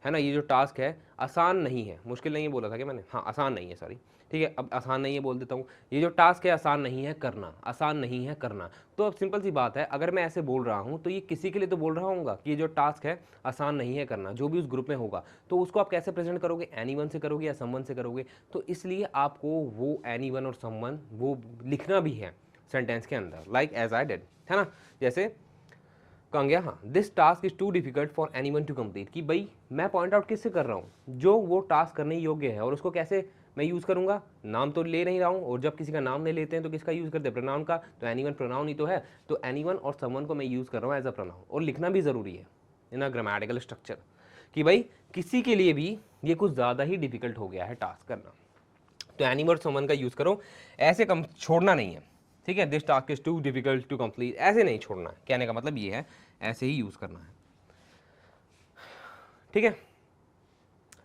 है ना, ये जो टास्क है आसान नहीं है, मुश्किल नहीं है बोला था कि मैंने, हाँ आसान नहीं है, सॉरी। ठीक है, अब आसान नहीं है बोल देता हूँ, ये जो टास्क है आसान नहीं है करना, आसान नहीं है करना। तो अब सिंपल सी बात है, अगर मैं ऐसे बोल रहा हूँ तो ये किसी के लिए तो बोल रहा हूँगा कि ये जो टास्क है आसान नहीं है करना, जो भी उस ग्रुप में होगा, तो उसको आप कैसे प्रेजेंट करोगे, एनीवन से करोगे या समवन से करोगे। तो इसलिए आपको वो एनीवन और समवन वो लिखना भी है सेंटेंस के अंदर, लाइक एज आई डिड, है ना। जैसे कहा गया, हाँ, this task is too difficult for anyone to complete, कि भाई मैं पॉइंट आउट किससे कर रहा हूँ, जो वो टास्क करने योग्य है। और उसको कैसे मैं यूज़ करूँगा, नाम तो ले नहीं रहा हूँ, और जब किसी का नाम नहीं लेते हैं तो किसका यूज़ करते हैं, प्रोनाउन का। तो एनीवन प्रोनाउन ही तो है, तो एनीवन और समवन को मैं यूज़ कर रहा हूँ एज अ प्रोनाउन, और लिखना भी ज़रूरी है इन अ ग्रामेटिकल स्ट्रक्चर, कि भाई किसी के लिए भी ये कुछ ज़्यादा ही डिफिकल्ट हो गया है टास्क करना, तो एनीवन समवन का यूज़ करो, ऐसे कम छोड़ना नहीं है। ठीक है, this task is too difficult to complete, ऐसे नहीं छोड़ना है, कहने का मतलब ये है, ऐसे ही यूज़ करना है। ठीक है,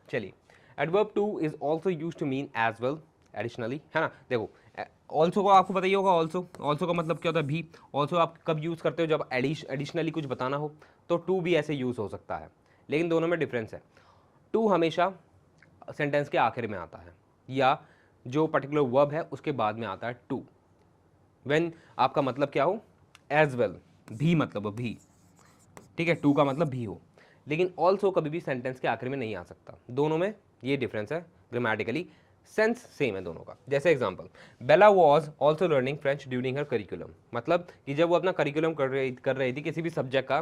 चलिए, adverb too is also use to mean as well, additionally, है ना। देखो ऑल्सो को आपको पता ही होगा, ऑल्सो का मतलब क्या होता है, भी। ऑल्सो आप कब यूज़ करते हो, जब एडिशनली कुछ बताना हो, तो टू भी ऐसे यूज़ हो सकता है, लेकिन दोनों में डिफरेंस है। टू हमेशा सेंटेंस के आखिर में आता है, या जो पर्टिकुलर वर्ब है उसके बाद में आता है टू, व्हेन आपका मतलब क्या हो, एज वेल, भी मतलब भी। ठीक है, टू का मतलब भी हो, लेकिन ऑल्सो कभी भी सेंटेंस के आखिर में नहीं आ सकता। दोनों में ये डिफरेंस है, ग्रामेटिकली सेंस सेम है दोनों का। जैसे example, Bella was also learning French during her curriculum, मतलब कि जब वो अपना करिकुलम कर रही थी किसी भी सब्जेक्ट का,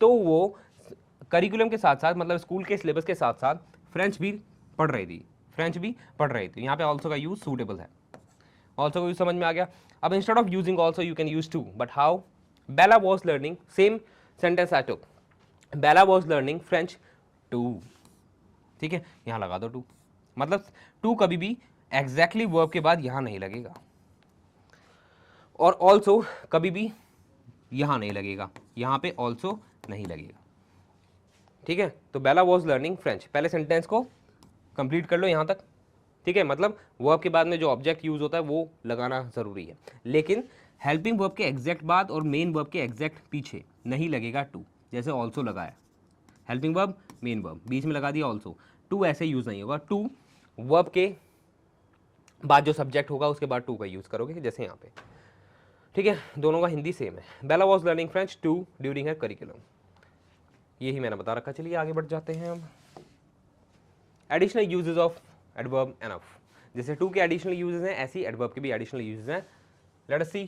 तो वो करिकुलम के साथ साथ, मतलब स्कूल के सिलेबस के साथ साथ फ्रेंच भी पढ़ रही थी, यहाँ पे ऑल्सो का यूज सूटेबल है। ऑल्सो का यूज समझ में आ गया। अब instead of using also you can use too, but how, Bella was learning, same sentence I took, Bella was learning French too. ठीक है, यहां लगा दो टू, मतलब टू कभी भी एग्जैक्टली वर्ब के बाद यहां नहीं लगेगा, और ऑल्सो कभी भी यहां नहीं लगेगा, यहां पे ऑल्सो नहीं लगेगा। ठीक है, तो बेला वॉज लर्निंग फ्रेंच, पहले सेंटेंस को कंप्लीट कर लो यहां तक। ठीक है, मतलब वर्ब के बाद में जो ऑब्जेक्ट यूज होता है वो लगाना जरूरी है, लेकिन हेल्पिंग वर्ब के एग्जैक्ट बाद और मेन वर्ब के एग्जैक्ट पीछे नहीं लगेगा टू, जैसे ऑल्सो लगाया, हेल्पिंग वर्ब मेन वर्ब बीच में लगा दिया ऑल्सो, टू ऐसे यूज नहीं होगा। टू वर्ब के बाद जो सब्जेक्ट होगा उसके बाद टू का यूज करोगे, जैसे यहाँ पे। ठीक है, दोनों का हिंदी सेम है। Bella was learning French too during her curriculum, यही मैंने बता रखा। चलिए आगे बढ़ जाते हैं हम। Additional usages of adverb enough, जैसे टू के एडिशनल यूजेस हैं ऐसी एडवर्ब के भी एडिशनल यूजेस हैं। लेट अस सी।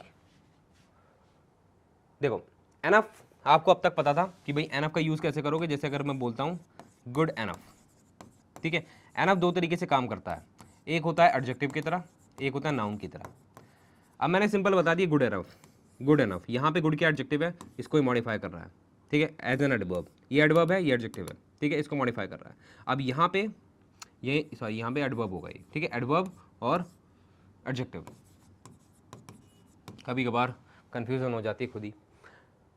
देखो एनफ आपको अब तक पता था कि भाई एनफ का यूज कैसे करोगे, जैसे अगर मैं बोलता हूं गुड एनफ। ठीक है, एनफ दो तरीके से काम करता है, एक होता है एडजेक्टिव की तरह, एक होता है नाउन की तरह। अब मैंने सिंपल बता दिया गुड एनफ, गुड एनफ, यहाँ पे गुड क्या एडजेक्टिव है, इसको ही मॉडिफाई कर रहा है। ठीक है, एज एन एडवर्ब, ये एडवर्ब है, ये एडजेक्टिव है। ठीक है, इसको मॉडिफाई कर रहा है। अब यहाँ पे ये सॉरी यहाँ पे एडवर्ब होगा ये। ठीक है, एडवर्ब और एडजेक्टिव, कभी कभार कन्फ्यूजन हो जाती है खुद ही,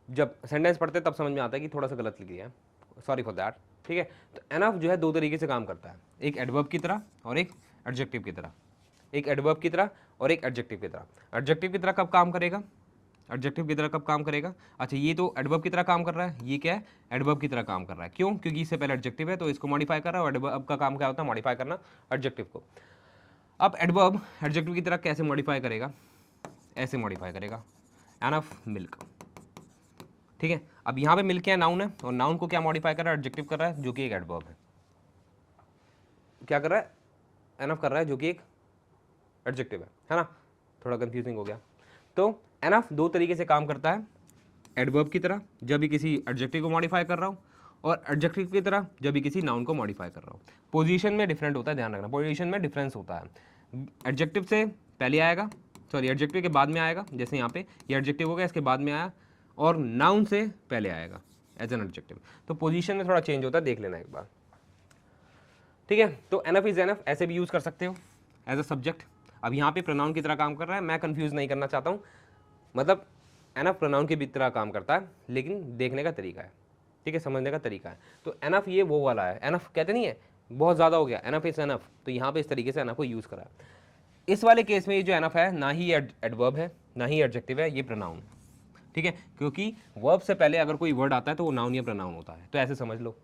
जब सेंटेंस पढ़ते तब समझ में आता है कि थोड़ा सा गलत लिख दिया है, सॉरी फॉर दैट। ठीक है, तो एनफ जो है दो तरीके से काम करता है, एक एडवर्ब की तरह और एक एडजेक्टिव की तरह, एक एडवर्ब की तरह और एक एडजेक्टिव की तरह। एडजेक्टिव की तरह कब काम करेगा, एडजेक्टिव की तरह कब काम करेगा, अच्छा ये तो एडवर्ब की तरह काम कर रहा है, ये क्या है एडवर्ब की तरह काम कर रहा है। क्यों, क्योंकि इससे पहले एडजेक्टिव है तो इसको मॉडिफाई कर रहा है, और एडवर्ब का काम क्या होता है, मॉडिफाई करना एडजेक्टिव को। अब एडवर्ब एडजेक्टिव की तरह कैसे मॉडिफाई करेगा, ऐसे मॉडिफाई करेगा, एनफ मिल्क। ठीक है, अब यहाँ पे मिल्क क्या नाउन है, और नाउन को क्या मॉडिफाई कर रहा है, एडजेक्टिव कर रहा है जो कि एक एडवर्ब है। क्या कर रहा है, एनफ कर रहा है जो कि एक एडजेक्टिव है ना, थोड़ा कंफ्यूजिंग हो गया। तो एनफ दो तरीके से काम करता है, एडवर्ब की तरह जब भी किसी एडजेक्टिव को मॉडिफाई कर रहा हूँ, और एडजेक्टिव की तरह जब भी किसी नाउन को मॉडिफाई कर रहा हूँ। पोजीशन में डिफरेंट होता है, ध्यान रखना, पोजीशन में डिफरेंस होता है। एडजेक्टिव से पहले आएगा, सॉरी एडजेक्टिव के बाद में आएगा, जैसे यहाँ पे ये एडजेक्टिव हो गया, इसके बाद में आया, और नाउन से पहले आएगा एज एन एडजेक्टिव। तो पोजीशन में थोड़ा चेंज होता है, देख लेना एक बार। ठीक है, तो एनफ इज एनफ ऐसे भी यूज कर सकते हो एज अ सब्जेक्ट। अब यहाँ पे प्रोनाउन की तरह काम कर रहा है, मैं कंफ्यूज नहीं करना चाहता हूँ, मतलब एनफ प्रोनाउन की भी तरह काम करता है, लेकिन देखने का तरीका है। ठीक है, समझने का तरीका है। तो एनफ ये वो वाला है, एनफ कहते नहीं है बहुत ज़्यादा हो गया, एनफ इज एनफ, तो यहाँ पे इस तरीके से एनफ को यूज़ करा है। इस वाले केस में ये जो एनफ है ना ही एडवर्ब है ना ही एडजेक्टिव है, ये प्रोनाउन। ठीक है, क्योंकि वर्ब से पहले अगर कोई वर्ड आता है तो वो नाउन या प्रोनाउन होता है, तो ऐसे समझ लो।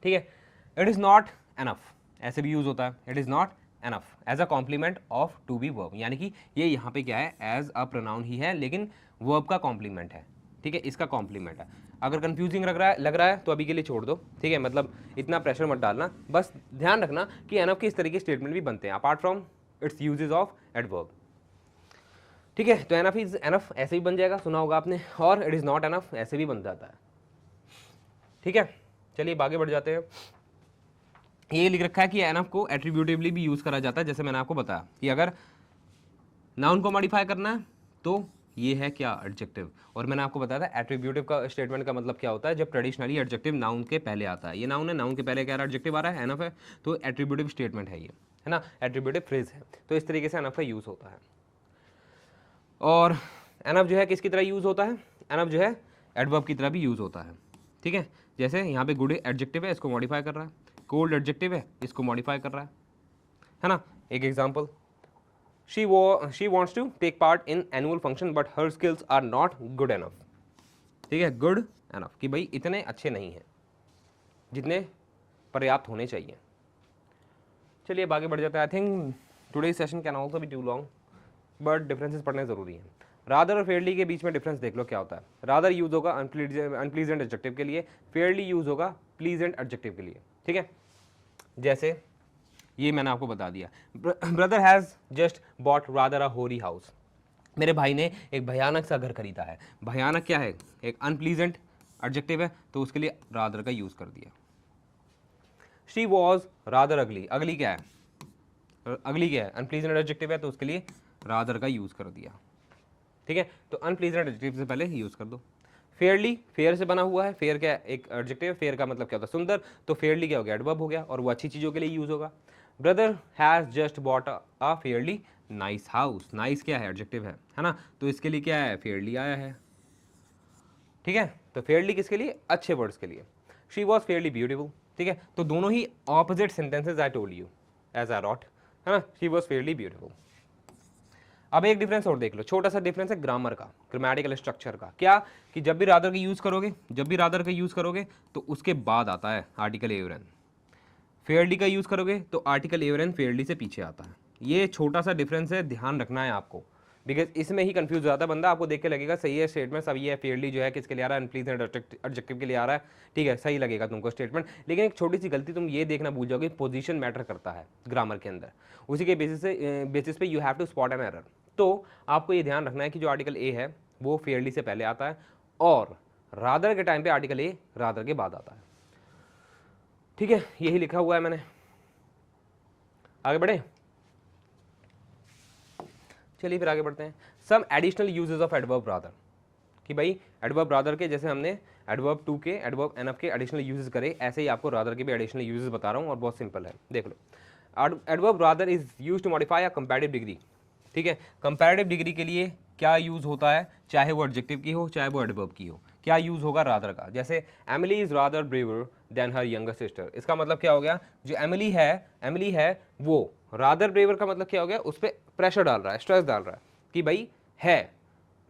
ठीक है, इट इज़ नॉट एनफ ऐसे भी यूज होता है, it is not enough as a complement of to be verb, यानी कि ये यहाँ पे क्या है, एज अ प्रोनाउन ही है, लेकिन वर्ब का कॉम्प्लीमेंट है। ठीक है, इसका कॉम्प्लीमेंट है। अगर कंफ्यूजिंग लग रहा है तो अभी के लिए छोड़ दो। ठीक है, मतलब इतना प्रेशर मत डालना, बस ध्यान रखना कि एनफ के इस तरीके स्टेटमेंट भी बनते हैं apart from its usages of adverb. ठीक है, तो एनफ इज एनफ ऐसे भी बन जाएगा, सुना होगा आपने, और इट इज़ नॉट एनफ ऐसे भी बन जाता है। ठीक है, चलिए आगे बढ़ जाते हैं। ये लिख रखा है कि एनफ को एट्रीब्यूटिवली भी यूज करा जाता है, जैसे मैंने आपको बताया कि अगर नाउन को मॉडिफाई करना है तो ये है क्या, एडजेक्टिव। और मैंने आपको बताया था एट्रीब्यूटिव का स्टेटमेंट का मतलब क्या होता है, जब ट्रेडिशनली एडजेक्टिव नाउन के पहले आता है। ये नाउन है, नाउन के पहले क्या एडजेक्टिव आ रहा है, एनफ है, तो एट्रीब्यूटिव स्टेटमेंट है ये, है ना, एट्रीब्यूटिव फ्रेज है। तो इस तरीके से एनफ का यूज होता है। और एनफ जो है किसकी तरह यूज होता है, एनफ जो है एडवर्ब की तरह भी यूज होता है। ठीक है, जैसे यहाँ पे गुड एडजेक्टिव है, इसको मॉडिफाई कर रहा है, कोल्ड एडजेक्टिव है, इसको मॉडिफाई कर रहा है ना। एक example, she wants to take part in annual function but her skills are not good enough। ठीक है, good enough कि भाई इतने अच्छे नहीं हैं जितने पर्याप्त होने चाहिए। चलिए अब आगे बढ़ जाते हैं। I think today session can also be too long, but differences पढ़ने ज़रूरी हैं। रादर और फेयरली के बीच में डिफरेंस देख लो क्या होता है। रादर यूज होगा अनप्लीजेंट एडजेक्टिव के लिए, फेयरली यूज होगा प्लीजेंट एडजेक्टिव के लिए। ठीक है, जैसे ये मैंने आपको बता दिया, brother has just bought rather अ होरी हाउस, मेरे भाई ने एक भयानक सा घर खरीदा है। भयानक क्या है, एक अनप्लीजेंट एडजेक्टिव है, तो उसके लिए रादर का यूज़ कर दिया। शी वॉज रादर अगली, अगली क्या है, अगली क्या है, अनप्लीजेंट एडजेक्टिव है, तो उसके लिए रादर का यूज़ कर दिया। ठीक है, तो अनप्लीजेंट एडजेक्टिव से पहले यूज़ कर दो। फेयरली, फेयर से बना हुआ है, फेयर क्या एक एडजेक्टिव है, फेयर का मतलब क्या होता है, सुंदर, तो फेयरली क्या हो गया, एडवर्ब हो गया, और वो अच्छी चीज़ों के लिए यूज़ होगा। Brother has just bought a fairly nice house. Nice क्या है, एडजेक्टिव है ना, तो इसके लिए क्या है, फेयरली आया है। ठीक है, तो फेयरली किसके लिए, अच्छे वर्ड्स के लिए। She was fairly beautiful. ठीक है, तो दोनों ही opposite sentences I told you as I wrote, है ना, शी वॉज फेयरली ब्यूटीफुल। अब एक डिफरेंस और देख लो, छोटा सा डिफरेंस है ग्रामर का, ग्रामेटिकल स्ट्रक्चर का। क्या कि जब भी रादर का यूज़ करोगे, जब भी रादर का यूज़ करोगे तो उसके बाद आता है आर्टिकल ए और एन। फेयरली का यूज़ करोगे तो आर्टिकल ए और एन फेयरली से पीछे आता है। ये छोटा सा डिफरेंस है, ध्यान रखना है आपको, बिकॉज इसमें ही कंफ्यूज हो जाता है बंदा। आपको देख के लगेगा सही है स्टेटमेंट, सही है, फेयरली जो है किसके लिए आ रहा है, प्लीज एडजेक्टिव के लिए आ रहा है। ठीक है, सही लगेगा तुमको स्टेटमेंट, लेकिन एक छोटी सी गलती तुम ये देखना भूल जाओगे, पोजीशन मैटर करता है ग्रामर के अंदर। उसी के बेसिस पे you have to spot an error. तो आपको ये ध्यान रखना है कि जो आर्टिकल ए है वो फेयरली से पहले आता है, और रादर के टाइम पे आर्टिकल ए रादर के बाद आता है। ठीक है, यही लिखा हुआ है मैंने। आगे बढ़े, चलिए फिर आगे बढ़ते हैं। Some additional usages of adverb rather, कि भाई एडवर्ब रादर के जैसे हमने एडवर्ब टू के, एडवर्ब एनफ के एडिशनल यूजेस करे, ऐसे ही आपको रादर के भी एडिशनल यूजेस बता रहा हूँ, और बहुत सिंपल है, देख लो। Adverb rather is use to modify a comparative degree. ठीक है, कंपैरेटिव डिग्री के लिए क्या यूज होता है, चाहे वो एडजेक्टिव की हो चाहे वो एडवर्ब की हो, क्या यूज होगा, रादर का। जैसे Emily is rather braver than her younger sister, इसका मतलब क्या हो गया, जो एमिली है वो रादर ब्रेवर का मतलब क्या हो गया, उस पर प्रेशर डाल रहा है, स्ट्रेस डाल रहा है कि भाई है।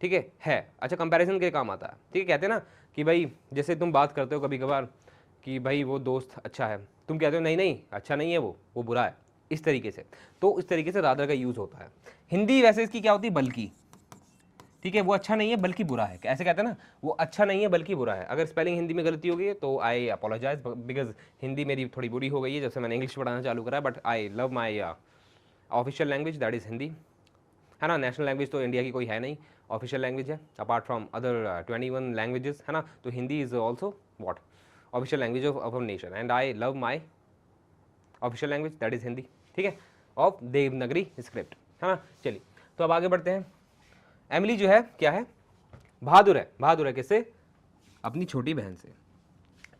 ठीक है। अच्छा, कंपैरिजन के काम आता है। ठीक है, कहते हैं ना कि भाई जैसे तुम बात करते हो कभी कभार कि भाई वो दोस्त अच्छा है, तुम कहते हो नहीं नहीं अच्छा नहीं है, वो बुरा है, इस तरीके से। तो इस तरीके से रादर का यूज होता है। हिंदी वैसे इसकी क्या होती है, बल्कि। ठीक है, वो अच्छा नहीं है बल्कि बुरा है, ऐसे कहते हैं ना, वो अच्छा नहीं है बल्कि बुरा है। अगर स्पेलिंग हिंदी में गलती हो गई है तो आई अपोलोजाइज, बिकॉज हिंदी मेरी थोड़ी बुरी हो गई है जब से मैंने इंग्लिश पढ़ाना चालू करा है, but I love my official language, that is Hindi, है ना। नेशनल लैंग्वेज तो इंडिया की कोई है नहीं, ऑफिशियल लैंग्वेज है अपार्ट फ्रॉम अदर 21 लैंग्वेजेस, है ना। तो Hindi is also what official language of our nation, and I love my official language, that is Hindi. ठीक है, ऑफ देवनागरी स्क्रिप्ट, है ना। चलिए, तो अब आगे बढ़ते हैं। एमिली जो है क्या है, बहादुर है किससे, अपनी छोटी बहन से।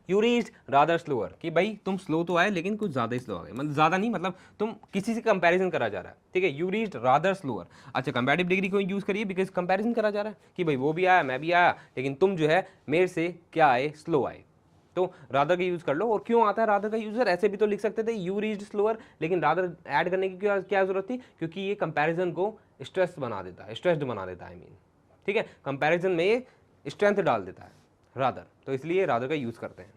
यू रीच्ड रादर स्लोअर, कि भाई तुम स्लो तो आए लेकिन कुछ ज़्यादा ही स्लो आ गए, मतलब ज़्यादा नहीं, मतलब तुम किसी से कंपैरिजन करा जा रहा है। ठीक है, यू रीच्ड रादर स्लोअर। अच्छा, कंपैरेटिव डिग्री को यूज़ करिए बिकॉज कंपैरिजन करा जा रहा है कि भाई वो भी आया मैं भी आया, लेकिन तुम जो है मेरे से क्या आए, स्लो आए। तो रादर का यूज़ कर लो। और क्यों आता है रादर का यूज़र, ऐसे भी तो लिख सकते थे यू रीच्ड स्लोअर, लेकिन रादर ऐड करने की क्या जरूरत थी, क्योंकि ये कंपैरिजन को स्ट्रेस बना देता है, स्ट्रेस्ड बना देता है, आई मीन। ठीक है, कंपैरिजन में ये स्ट्रेंथ डाल देता है रादर, तो इसलिए रादर का यूज़ करते हैं।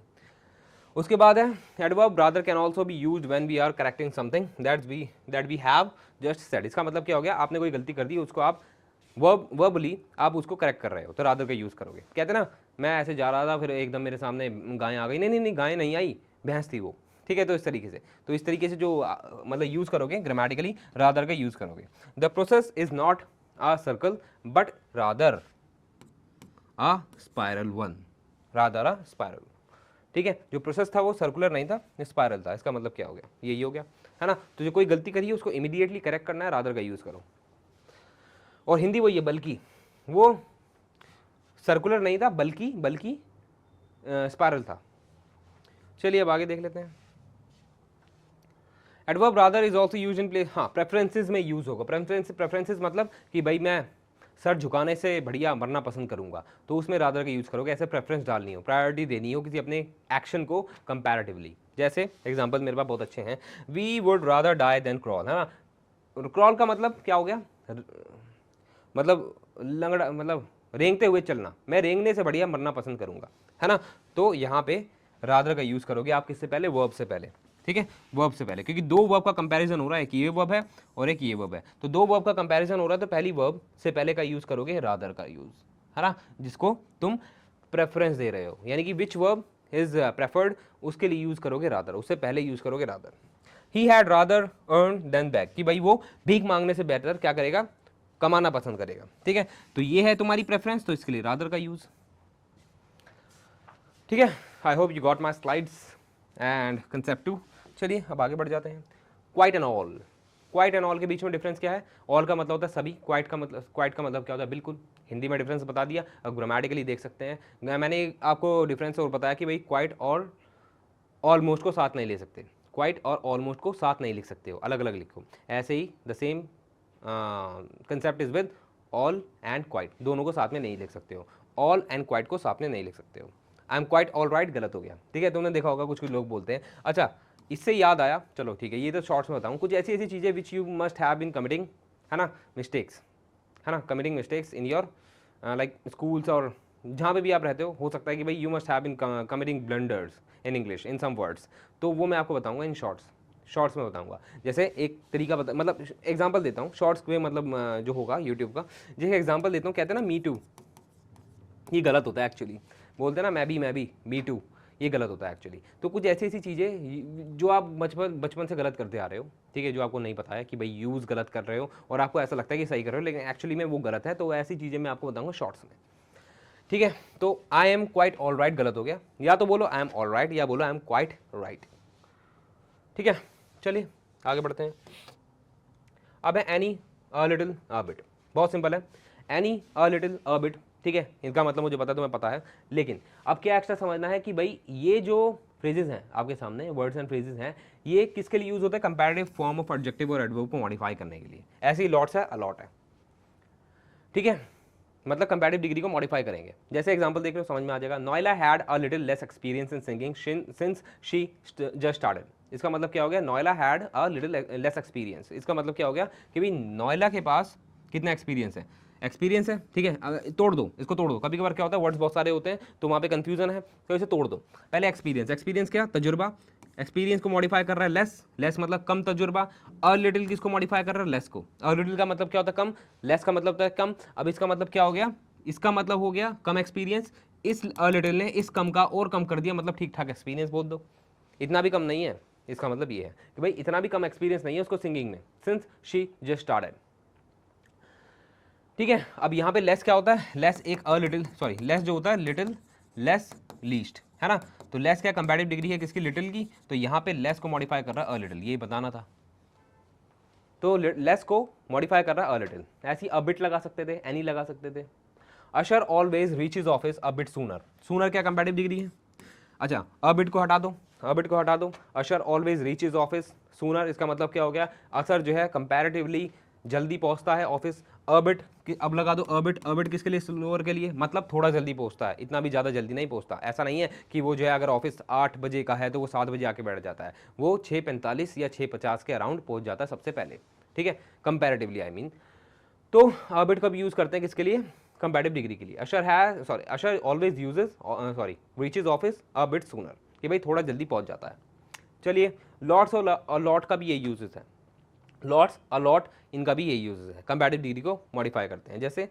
उसके बाद है adverb rather can also be used when we are correcting something that we have just said. इसका मतलब क्या हो गया, आपने कोई गलती कर दी, उसको आप वर्बली आप उसको करेक्ट कर रहे हो, तो रादर का यूज़ करोगे। कहते हैं ना, मैं ऐसे जा रहा था फिर एकदम मेरे सामने गाय आ गई, नहीं गाय नहीं आई, भैंस थी वो। ठीक है, तो इस तरीके से जो मतलब यूज़ करोगे ग्रामेटिकली, रादर का यूज़ करोगे। The process is not a circle but rather a spiral one, rather a spiral. ठीक है, जो प्रोसेस था वो सर्कुलर नहीं था, स्पायरल था। इसका मतलब क्या हो गया, यही हो गया, है ना। तो जो कोई गलती करी है उसको इमीडिएटली करेक्ट करना है, रादर का यूज़ करो। और हिंदी वही है, बल्कि, वो सर्कुलर नहीं था बल्कि स्पायरल था। चलिए अब आगे देख लेते हैं। Adverb rather is also use in place, हाँ प्रेफरेंसेज में यूज होगा। प्रेफरेंसेज मतलब कि भाई मैं सर झुकाने से बढ़िया मरना पसंद करूंगा, तो उसमें रादर का यूज़ करोगे। ऐसे प्रेफरेंस डालनी हो, प्रायोरिटी देनी हो किसी अपने एक्शन को कंपैरेटिवली। जैसे एग्जांपल मेरे पास बहुत अच्छे हैं, we would rather die than crawl, है ना। क्रॉल का मतलब क्या हो गया, मतलब लंगड़ा, मतलब रेंगते हुए चलना, मैं रेंगने से बढ़िया मरना पसंद करूंगा, है ना। तो यहाँ पे रादर का यूज़ करोगे आप किससे पहले, वर्ब से पहले। ठीक है, वर्ब से पहले, क्योंकि दो वर्ब का कंपैरिजन हो रहा है, एक ये वर्ब है और एक ये वर्ब है, तो दो वर्ब का कंपैरिजन हो रहा है, तो पहली वर्ब से पहले का यूज़ करोगे रादर का यूज़, है ना, जिसको तुम प्रेफरेंस दे रहे हो, यानी कि विच वर्ब इज प्रेफर्ड, उसके लिए यूज़ करोगे रादर, उससे पहले यूज़ करोगे rather. He had rather earn than back, कि भाई वो भीख मांगने से बेहतर क्या करेगा, कमाना पसंद करेगा। ठीक है, तो ये है तुम्हारी प्रेफरेंस, तो इसके लिए रादर का यूज़। ठीक है, I hope you got my slides and concept too. चलिए अब आगे बढ़ जाते हैं। क्वाइट एंड ऑल के बीच में डिफरेंस क्या है, ऑल का मतलब होता है सभी, क्वाइट का मतलब क्या होता है, बिल्कुल। हिंदी में डिफरेंस बता दिया, अब ग्रामेटिकली देख सकते हैं। मैंने आपको डिफरेंस और बताया कि भाई क्वाइट और ऑलमोस्ट को साथ नहीं ले सकते। क्वाइट और ऑलमोस्ट को साथ नहीं लिख सकते हो, अलग अलग लिखो। ऐसे ही the same concept is with all and quite, दोनों को साथ में नहीं लिख सकते हो, ऑल एंड क्वाइट को साथ में नहीं लिख सकते हो। I am quite all right गलत हो गया, ठीक है, तुमने देखा होगा कुछ कुछ लोग बोलते हैं। अच्छा, इससे याद आया, चलो ठीक है, ये तो शॉर्ट्स में बताऊँ, कुछ ऐसी ऐसी चीज़ें which you must have been committing, है ना, मिस्टेक्स, है ना, committing mistakes in your like schools और जहाँ पे भी आप रहते हो सकता है कि भाई you must have been committing blunders in English in some words, तो वो मैं आपको बताऊंगा इन शॉर्ट्स में बताऊंगा। जैसे एक तरीका बता, मतलब एग्जांपल देता हूँ शॉर्ट्स में, मतलब जो होगा यूट्यूब का, जैसे एग्जांपल देता हूँ, कहते हैं ना मी टू, ये गलत होता है एक्चुअली, बोलते हैं ना मैं भी मी टू, ये गलत होता है एक्चुअली। तो कुछ ऐसी ऐसी चीज़ें जो आप बचपन से गलत करते आ रहे हो, ठीक है, जो आपको नहीं पता है कि भाई यूज़ गलत कर रहे हो और आपको ऐसा लगता है कि सही कर रहे हो, लेकिन एक्चुअली में वो गलत है, तो ऐसी चीज़ें मैं आपको बताऊंगा शॉर्ट्स में, ठीक है। तो I am quite all right गलत हो गया, या तो बोलो आई एम ऑल राइट या बोलो आई एम क्वाइट राइट, ठीक है। चलिए आगे बढ़ते हैं। अब है any a little a bit, बहुत सिंपल है, any a little a bit, ठीक है, इनका मतलब मुझे पता है, तुम्हें पता है, लेकिन अब क्या एक्स्ट्रा समझना है कि भाई ये जो फ्रेजेस हैं आपके सामने, वर्ड्स एंड फ्रेजेस हैं, ये किसके लिए यूज होता है, कंपैरेटिव फॉर्म ऑफ एडजेक्टिव और एडवर्ब को मॉडिफाई करने के लिए। ऐसे ही लॉट्स है, अलॉट है, ठीक है, मतलब कंपैरेटिव डिग्री को मॉडिफाई करेंगे। जैसे एग्जांपल देख रहे हो, समझ में आ जाएगा, Noela had a little less experience in singing since she just started. इसका मतलब क्या हो गया, Noela had a little less experience, इसका मतलब क्या हो गया कि भाई नोएला के पास कितना एक्सपीरियंस है, एक्सपीरियंस है, ठीक है, तोड़ दो इसको, तोड़ दो, कभी कभार क्या होता है वर्ड्स बहुत सारे होते हैं तो वहाँ पे कंफ्यूजन है, तो इसे तोड़ दो। पहले एक्सपीरियंस, एक्सपीरियंस क्या, तजुर्बा, एक्सपीरियंस को मॉडिफाई कर रहा है लेस, लेस मतलब कम तजुर्बा, अ लिटिल किसको मॉडिफाई कर रहा है, लेस को, अ लिटिल का मतलब क्या होता है कम, लेस का मतलब होता है कम। अब इसका मतलब क्या हो गया, इसका मतलब हो गया कम एक्सपीरियंस, इस अ लिटिल ने इस कम का और कम कर दिया, मतलब ठीक ठाक एक्सपीरियंस बोल दो, इतना भी कम नहीं है, इसका मतलब ये है कि भाई इतना भी कम एक्सपीरियंस नहीं है उसको सिंगिंग में, सिंस शी जस्ट स्टार्टेड, ठीक है। अब यहाँ पे लेस क्या होता है, लेस एक अ लिटिल, सॉरी लेस जो होता है लिटिल, लेस लीस्ट, है ना, तो लेस क्या कंपैरेटिव डिग्री है किसकी, लिटिल की, तो यहाँ पे लेस को मॉडिफाई कर रहा है अ लिटिल, ये बताना था, तो लेस को मॉडिफाई कर रहा है अ लिटिल। ऐसी अ बिट लगा सकते थे, एनी लगा सकते थे। Usher always reaches office a bit sooner, sooner क्या कंपैरेटिव डिग्री है, अच्छा अ बिट को हटा दो, अ बिट को हटा दो, अशर ऑलवेज रीचेज ऑफिस सूनर, इसका मतलब क्या हो गया, असर जो है कंपैरेटिवली जल्दी पहुंचता है ऑफिस, अबिट अब लगा दो अबिट, अबिट किसके लिए, स्लोअर के लिए, मतलब थोड़ा जल्दी पहुंचता है, इतना भी ज़्यादा जल्दी नहीं पहुंचता। ऐसा नहीं है कि वो जो है अगर ऑफिस 8 बजे का है तो वो 7 बजे आके बैठ जाता है, वो 6:45 या 6:50 के अराउंड पहुंच जाता है सबसे पहले, ठीक है, कंपैरेटिवली आई मीन। तो अबिट कब यूज़ करते हैं किसके लिए, कंपैरेटिव डिग्री के लिए। अशर है, sorry Asher always uses, sorry reaches office a bit sooner, कि भाई थोड़ा जल्दी पहुंच जाता है। चलिए लॉट्स और लॉट का भी ये यूजेस है, लॉट्स अलॉट इनका भी यही यूजेस है, कंपैरेटिव डिग्री को मॉडिफाई करते हैं। जैसे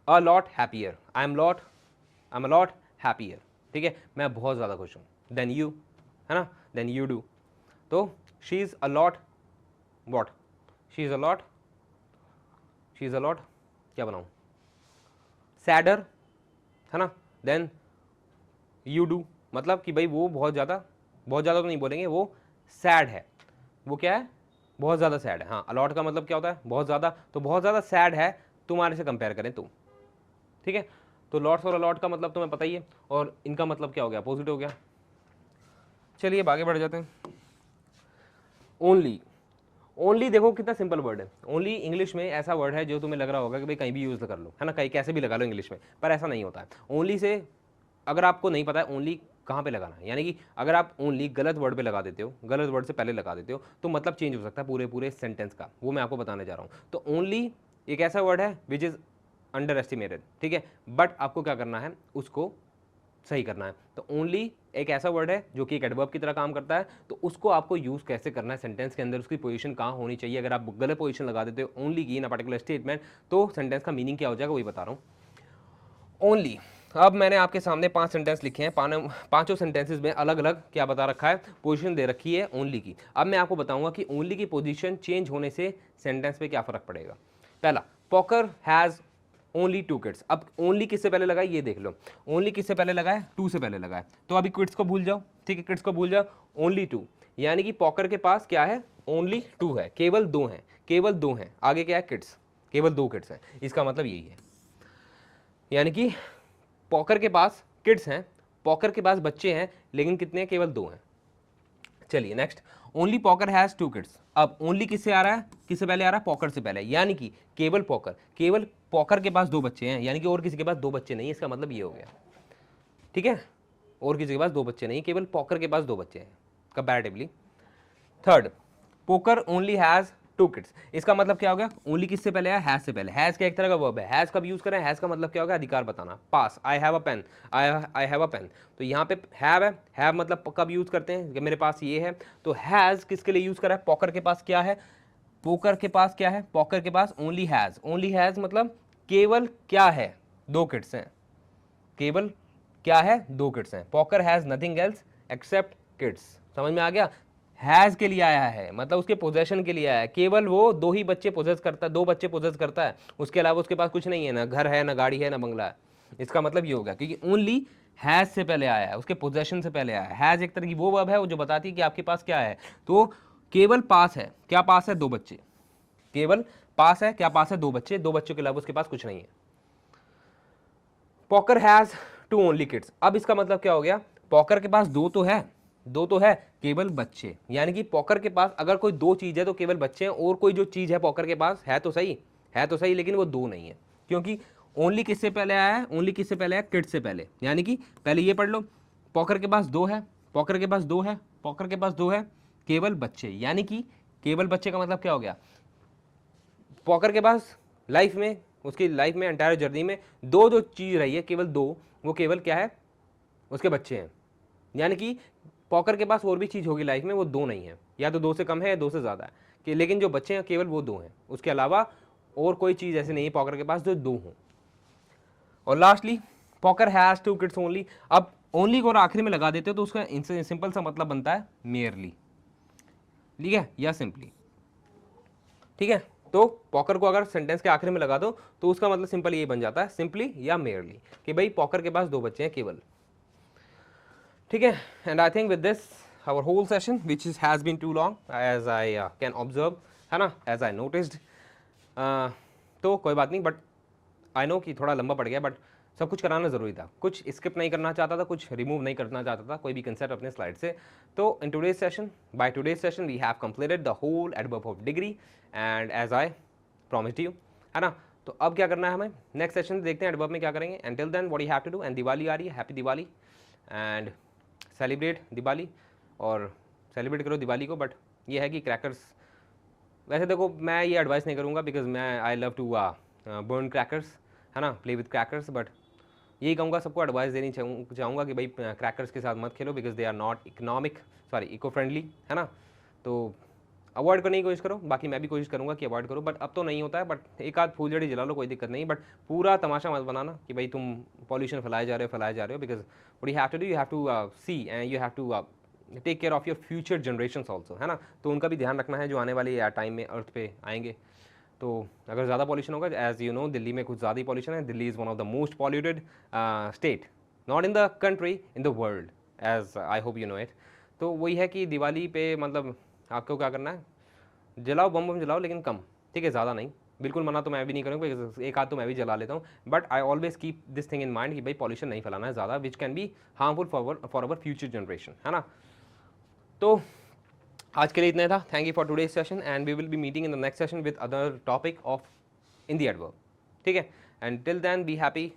a lot happier, I am a lot happier, ठीक है, मैं बहुत ज़्यादा खुश हूँ, देन यू, है ना, देन यू डू। तो she is a lot what, she is a lot, she is a lot क्या बनाऊँ, सैडर, है ना, देन यू डू, मतलब कि भाई वो बहुत ज़्यादा तो नहीं बोलेंगे, वो सैड है, वो क्या है, बहुत ज़्यादा सैड है। हाँ, अलॉट का मतलब क्या होता है, बहुत ज़्यादा, तो बहुत ज़्यादा सैड है तुम्हारे से कंपेयर करें तो, ठीक है। तो लॉट्स और अलॉट का मतलब तुम्हें पता ही है, और इनका मतलब क्या हो गया, अपोजिट हो गया। चलिए आगे बढ़ जाते हैं। ओनली, ओनली देखो कितना सिंपल वर्ड है, ओनली इंग्लिश में ऐसा वर्ड है जो तुम्हें लग रहा होगा कि भाई कहीं भी यूज़ कर लो, है ना, कहीं कैसे भी लगा लो इंग्लिश में, पर ऐसा नहीं होता है। ओनली से अगर आपको नहीं पता है ओनली कहाँ पे लगाना है, यानी कि अगर आप ओनली गलत वर्ड पे लगा देते हो, गलत वर्ड से पहले लगा देते हो, तो मतलब चेंज हो सकता है पूरे पूरे सेंटेंस का, वो मैं आपको बताने जा रहा हूँ। तो ओनली एक ऐसा वर्ड है विच इज़ अंडर एस्टिमेटेड, ठीक है, बट आपको क्या करना है, उसको सही करना है। तो ओनली एक ऐसा वर्ड है जो कि एक एडवर्ब की तरह काम करता है, तो उसको आपको यूज़ कैसे करना है सेंटेंस के अंदर, उसकी पोजीशन कहाँ होनी चाहिए। अगर आप गलत पोजीशन लगा देते हो ओनली की इन अ पर्टिकुलर स्टेटमेंट, तो सेंटेंस का मीनिंग क्या हो जाएगा वही बता रहा हूँ। ओनली, अब मैंने आपके सामने 5 सेंटेंस लिखे हैं, पांचों सेंटेंसेस में अलग अलग क्या बता रखा है, पोजीशन दे रखी है ओनली की। अब मैं आपको बताऊंगा कि ओनली की पोजीशन चेंज होने से सेंटेंस पे क्या फर्क पड़ेगा। पहला, पॉकर हैज़ ओनली 2 किड्स। अब ओनली किससे पहले लगा है ये देख लो, ओनली किससे पहले लगा है, 2 से पहले लगा है, तो अभी किड्स को भूल जाओ, ठीक है, किड्स को भूल जाओ, ओनली 2, यानी कि पॉकर के पास क्या है, ओनली 2 है, केवल 2 हैं, केवल 2 हैं, आगे क्या है किड्स, केवल 2 किड्स हैं, इसका मतलब यही है, यानी कि पॉकर के पास किड्स हैं, पॉकर के पास बच्चे हैं, लेकिन कितने हैं, केवल 2 हैं। चलिए next, only poker has 2 kids. अब ओनली किससे आ रहा है, किससे पहले आ रहा है, पॉकर से पहले, यानी कि केवल पॉकर के पास 2 बच्चे हैं, यानी कि और किसी के पास 2 बच्चे नहीं, इसका मतलब ये हो गया, ठीक है, और किसी के पास 2 बच्चे नहीं, केवल पॉकर के पास 2 बच्चे हैं comparatively. Third, poker only has 2 kids, इसका मतलब क्या हो गया, ओनली किससे पहले है, हैज से पहले। हैज का एक तरह का वर्ब है, हैज कब यूज करें, हैज का मतलब क्या होगा, अधिकार बताना। पास, I have a pen, I have a pen, तो यहाँ पे हैव है, हैव मतलब कब यूज करते हैं, कि मेरे पास ये है। तो हैज किसके लिए यूज करा है, पॉकर के पास क्या है, पोकर के पास क्या है, पॉकर के पास ओनली हैज। ओनली हैज मतलब केवल क्या है, 2 किड्स हैं, केवल क्या है, 2 किड्स हैं। Poker has nothing else except kids, समझ में आ गया। हैज के लिए आया है मतलब उसके पोजेशन के लिए आया है, केवल वो 2 ही बच्चे पोजेस करता है, 2 बच्चे पोजेस करता है, उसके अलावा उसके पास कुछ नहीं है, ना घर है, ना गाड़ी है, ना बंगला है। इसका मतलब ये होगा क्योंकि ओनली हैज से पहले आया है, उसके पोजेशन से पहले आया है। हैज एक तरह की वो वर्ब है वो जो बताती है कि आपके पास क्या है। तो केवल पास है, क्या पास है, 2 बच्चे, केवल पास है, क्या पास है, 2 बच्चे, 2 बच्चों के अलावा उसके पास कुछ नहीं है। पॉकर हैज 2 ओनली किड्स, अब इसका मतलब क्या हो गया, पॉकर के पास 2 तो है, 2 तो है, केवल बच्चे, यानी कि पॉकर के पास अगर कोई 2 चीज है तो केवल बच्चे हैं, और कोई जो चीज है पॉकर के पास है तो सही, है तो सही, लेकिन वो 2 नहीं है, क्योंकि ओनली किससे पहले आया है, ओनली किससे पहले आया, किड्स से पहले, यानी कि पहले ये पढ़ लो, पॉकर के पास 2 है, पॉकर के पास 2 है, पॉकर के पास 2 है, केवल बच्चे, यानी कि केवल बच्चे का मतलब क्या हो गया, पॉकर के पास लाइफ में, उसकी लाइफ में एंटायर जर्नी में 2 जो चीज रही है, केवल 2, वो केवल क्या है, उसके बच्चे हैं। यानी कि पॉकर के पास और भी चीज होगी लाइफ में, वो 2 नहीं है, या तो 2 से कम है या 2 से ज्यादा है, कि लेकिन जो बच्चे हैं केवल वो 2 हैं, उसके अलावा और कोई चीज ऐसी नहीं है पॉकर के पास जो 2 हो। और lastly, poker has 2 kids only. अब ओनली को आखिरी में लगा देते हो तो उसका सिंपल सा मतलब बनता है मेयरली, ठीक है, या सिंपली, ठीक है। तो पॉकर को अगर सेंटेंस के आखिर में लगा दो तो उसका मतलब सिंपल यही बन जाता है, सिंपली या मेयरली, कि भाई पॉकर के पास 2 बच्चे हैं केवल, ठीक है। And I think with this our whole session which is has been too long as I can observe, है ना, एज आई नोटिस्ड, तो कोई बात नहीं, बट आई नो कि थोड़ा लंबा पड़ गया, बट सब कुछ कराना ज़रूरी था, कुछ स्किप नहीं करना चाहता था, कुछ रिमूव नहीं करना चाहता था, कोई भी कंसेप्ट अपने स्लाइड से। तो in today's session, by today's session we have completed the whole adverb of degree and as I promised you, है ना। तो अब क्या करना है हमें, नेक्स्ट सेशन देखते हैं एडवर्ब में क्या करेंगे। And till then what you have to do, and Diwali आ रही है, happy Diwali and celebrate Diwali, और सेलिब्रेट करो दिवाली को, बट ये है कि क्रैकर्स, वैसे देखो मैं ये एडवाइस नहीं करूँगा बिकॉज मैं I love to burn crackers, है ना, प्ले विद क्रैकर्स, बट यही कहूँगा सबको, एडवाइस देनी चाहूँगा कि भाई क्रैकर्स के साथ मत खेलो because they are not eco friendly, है ना। तो अवॉइड करने की कोशिश करो, बाकी मैं भी कोशिश करूँगा कि अवॉइड करो, बट अब तो नहीं होता है, बट एक आध फूलझड़ी जला लो, कोई दिक्कत नहीं, बट पूरा तमाशा मत बनाना कि भाई तुम पॉल्यूशन फैलाए जा रहे हो, because what you have to do, you have to see and you have to take care of your future generations also, है ना। तो उनका भी ध्यान रखना है जो आने वाले टाइम में अर्थ पे आएंगे। तो अगर ज़्यादा पॉल्यूशन होगा, एज यू नो दिल्ली में कुछ ज़्यादा ही पॉल्यूशन है, Delhi is one of the most polluted state, not in the country, in the world, as I hope you know it. तो वही है कि दिवाली पे मतलब आपको क्या करना है, जलाओ, बम जलाओ, लेकिन कम, ठीक है, ज़्यादा नहीं, बिल्कुल मना तो मैं भी नहीं करूँगा, एक आध तो मैं भी जला लेता हूँ, but I always keep this thing in mind कि भाई पॉल्यूशन नहीं फैलाना है ज़्यादा, which can be harmful for our future generation, है ना। तो आज के लिए इतना था, thank you for today's session and we will be meeting in the next session with other topic of in the adverb, ठीक है। And till then be happy,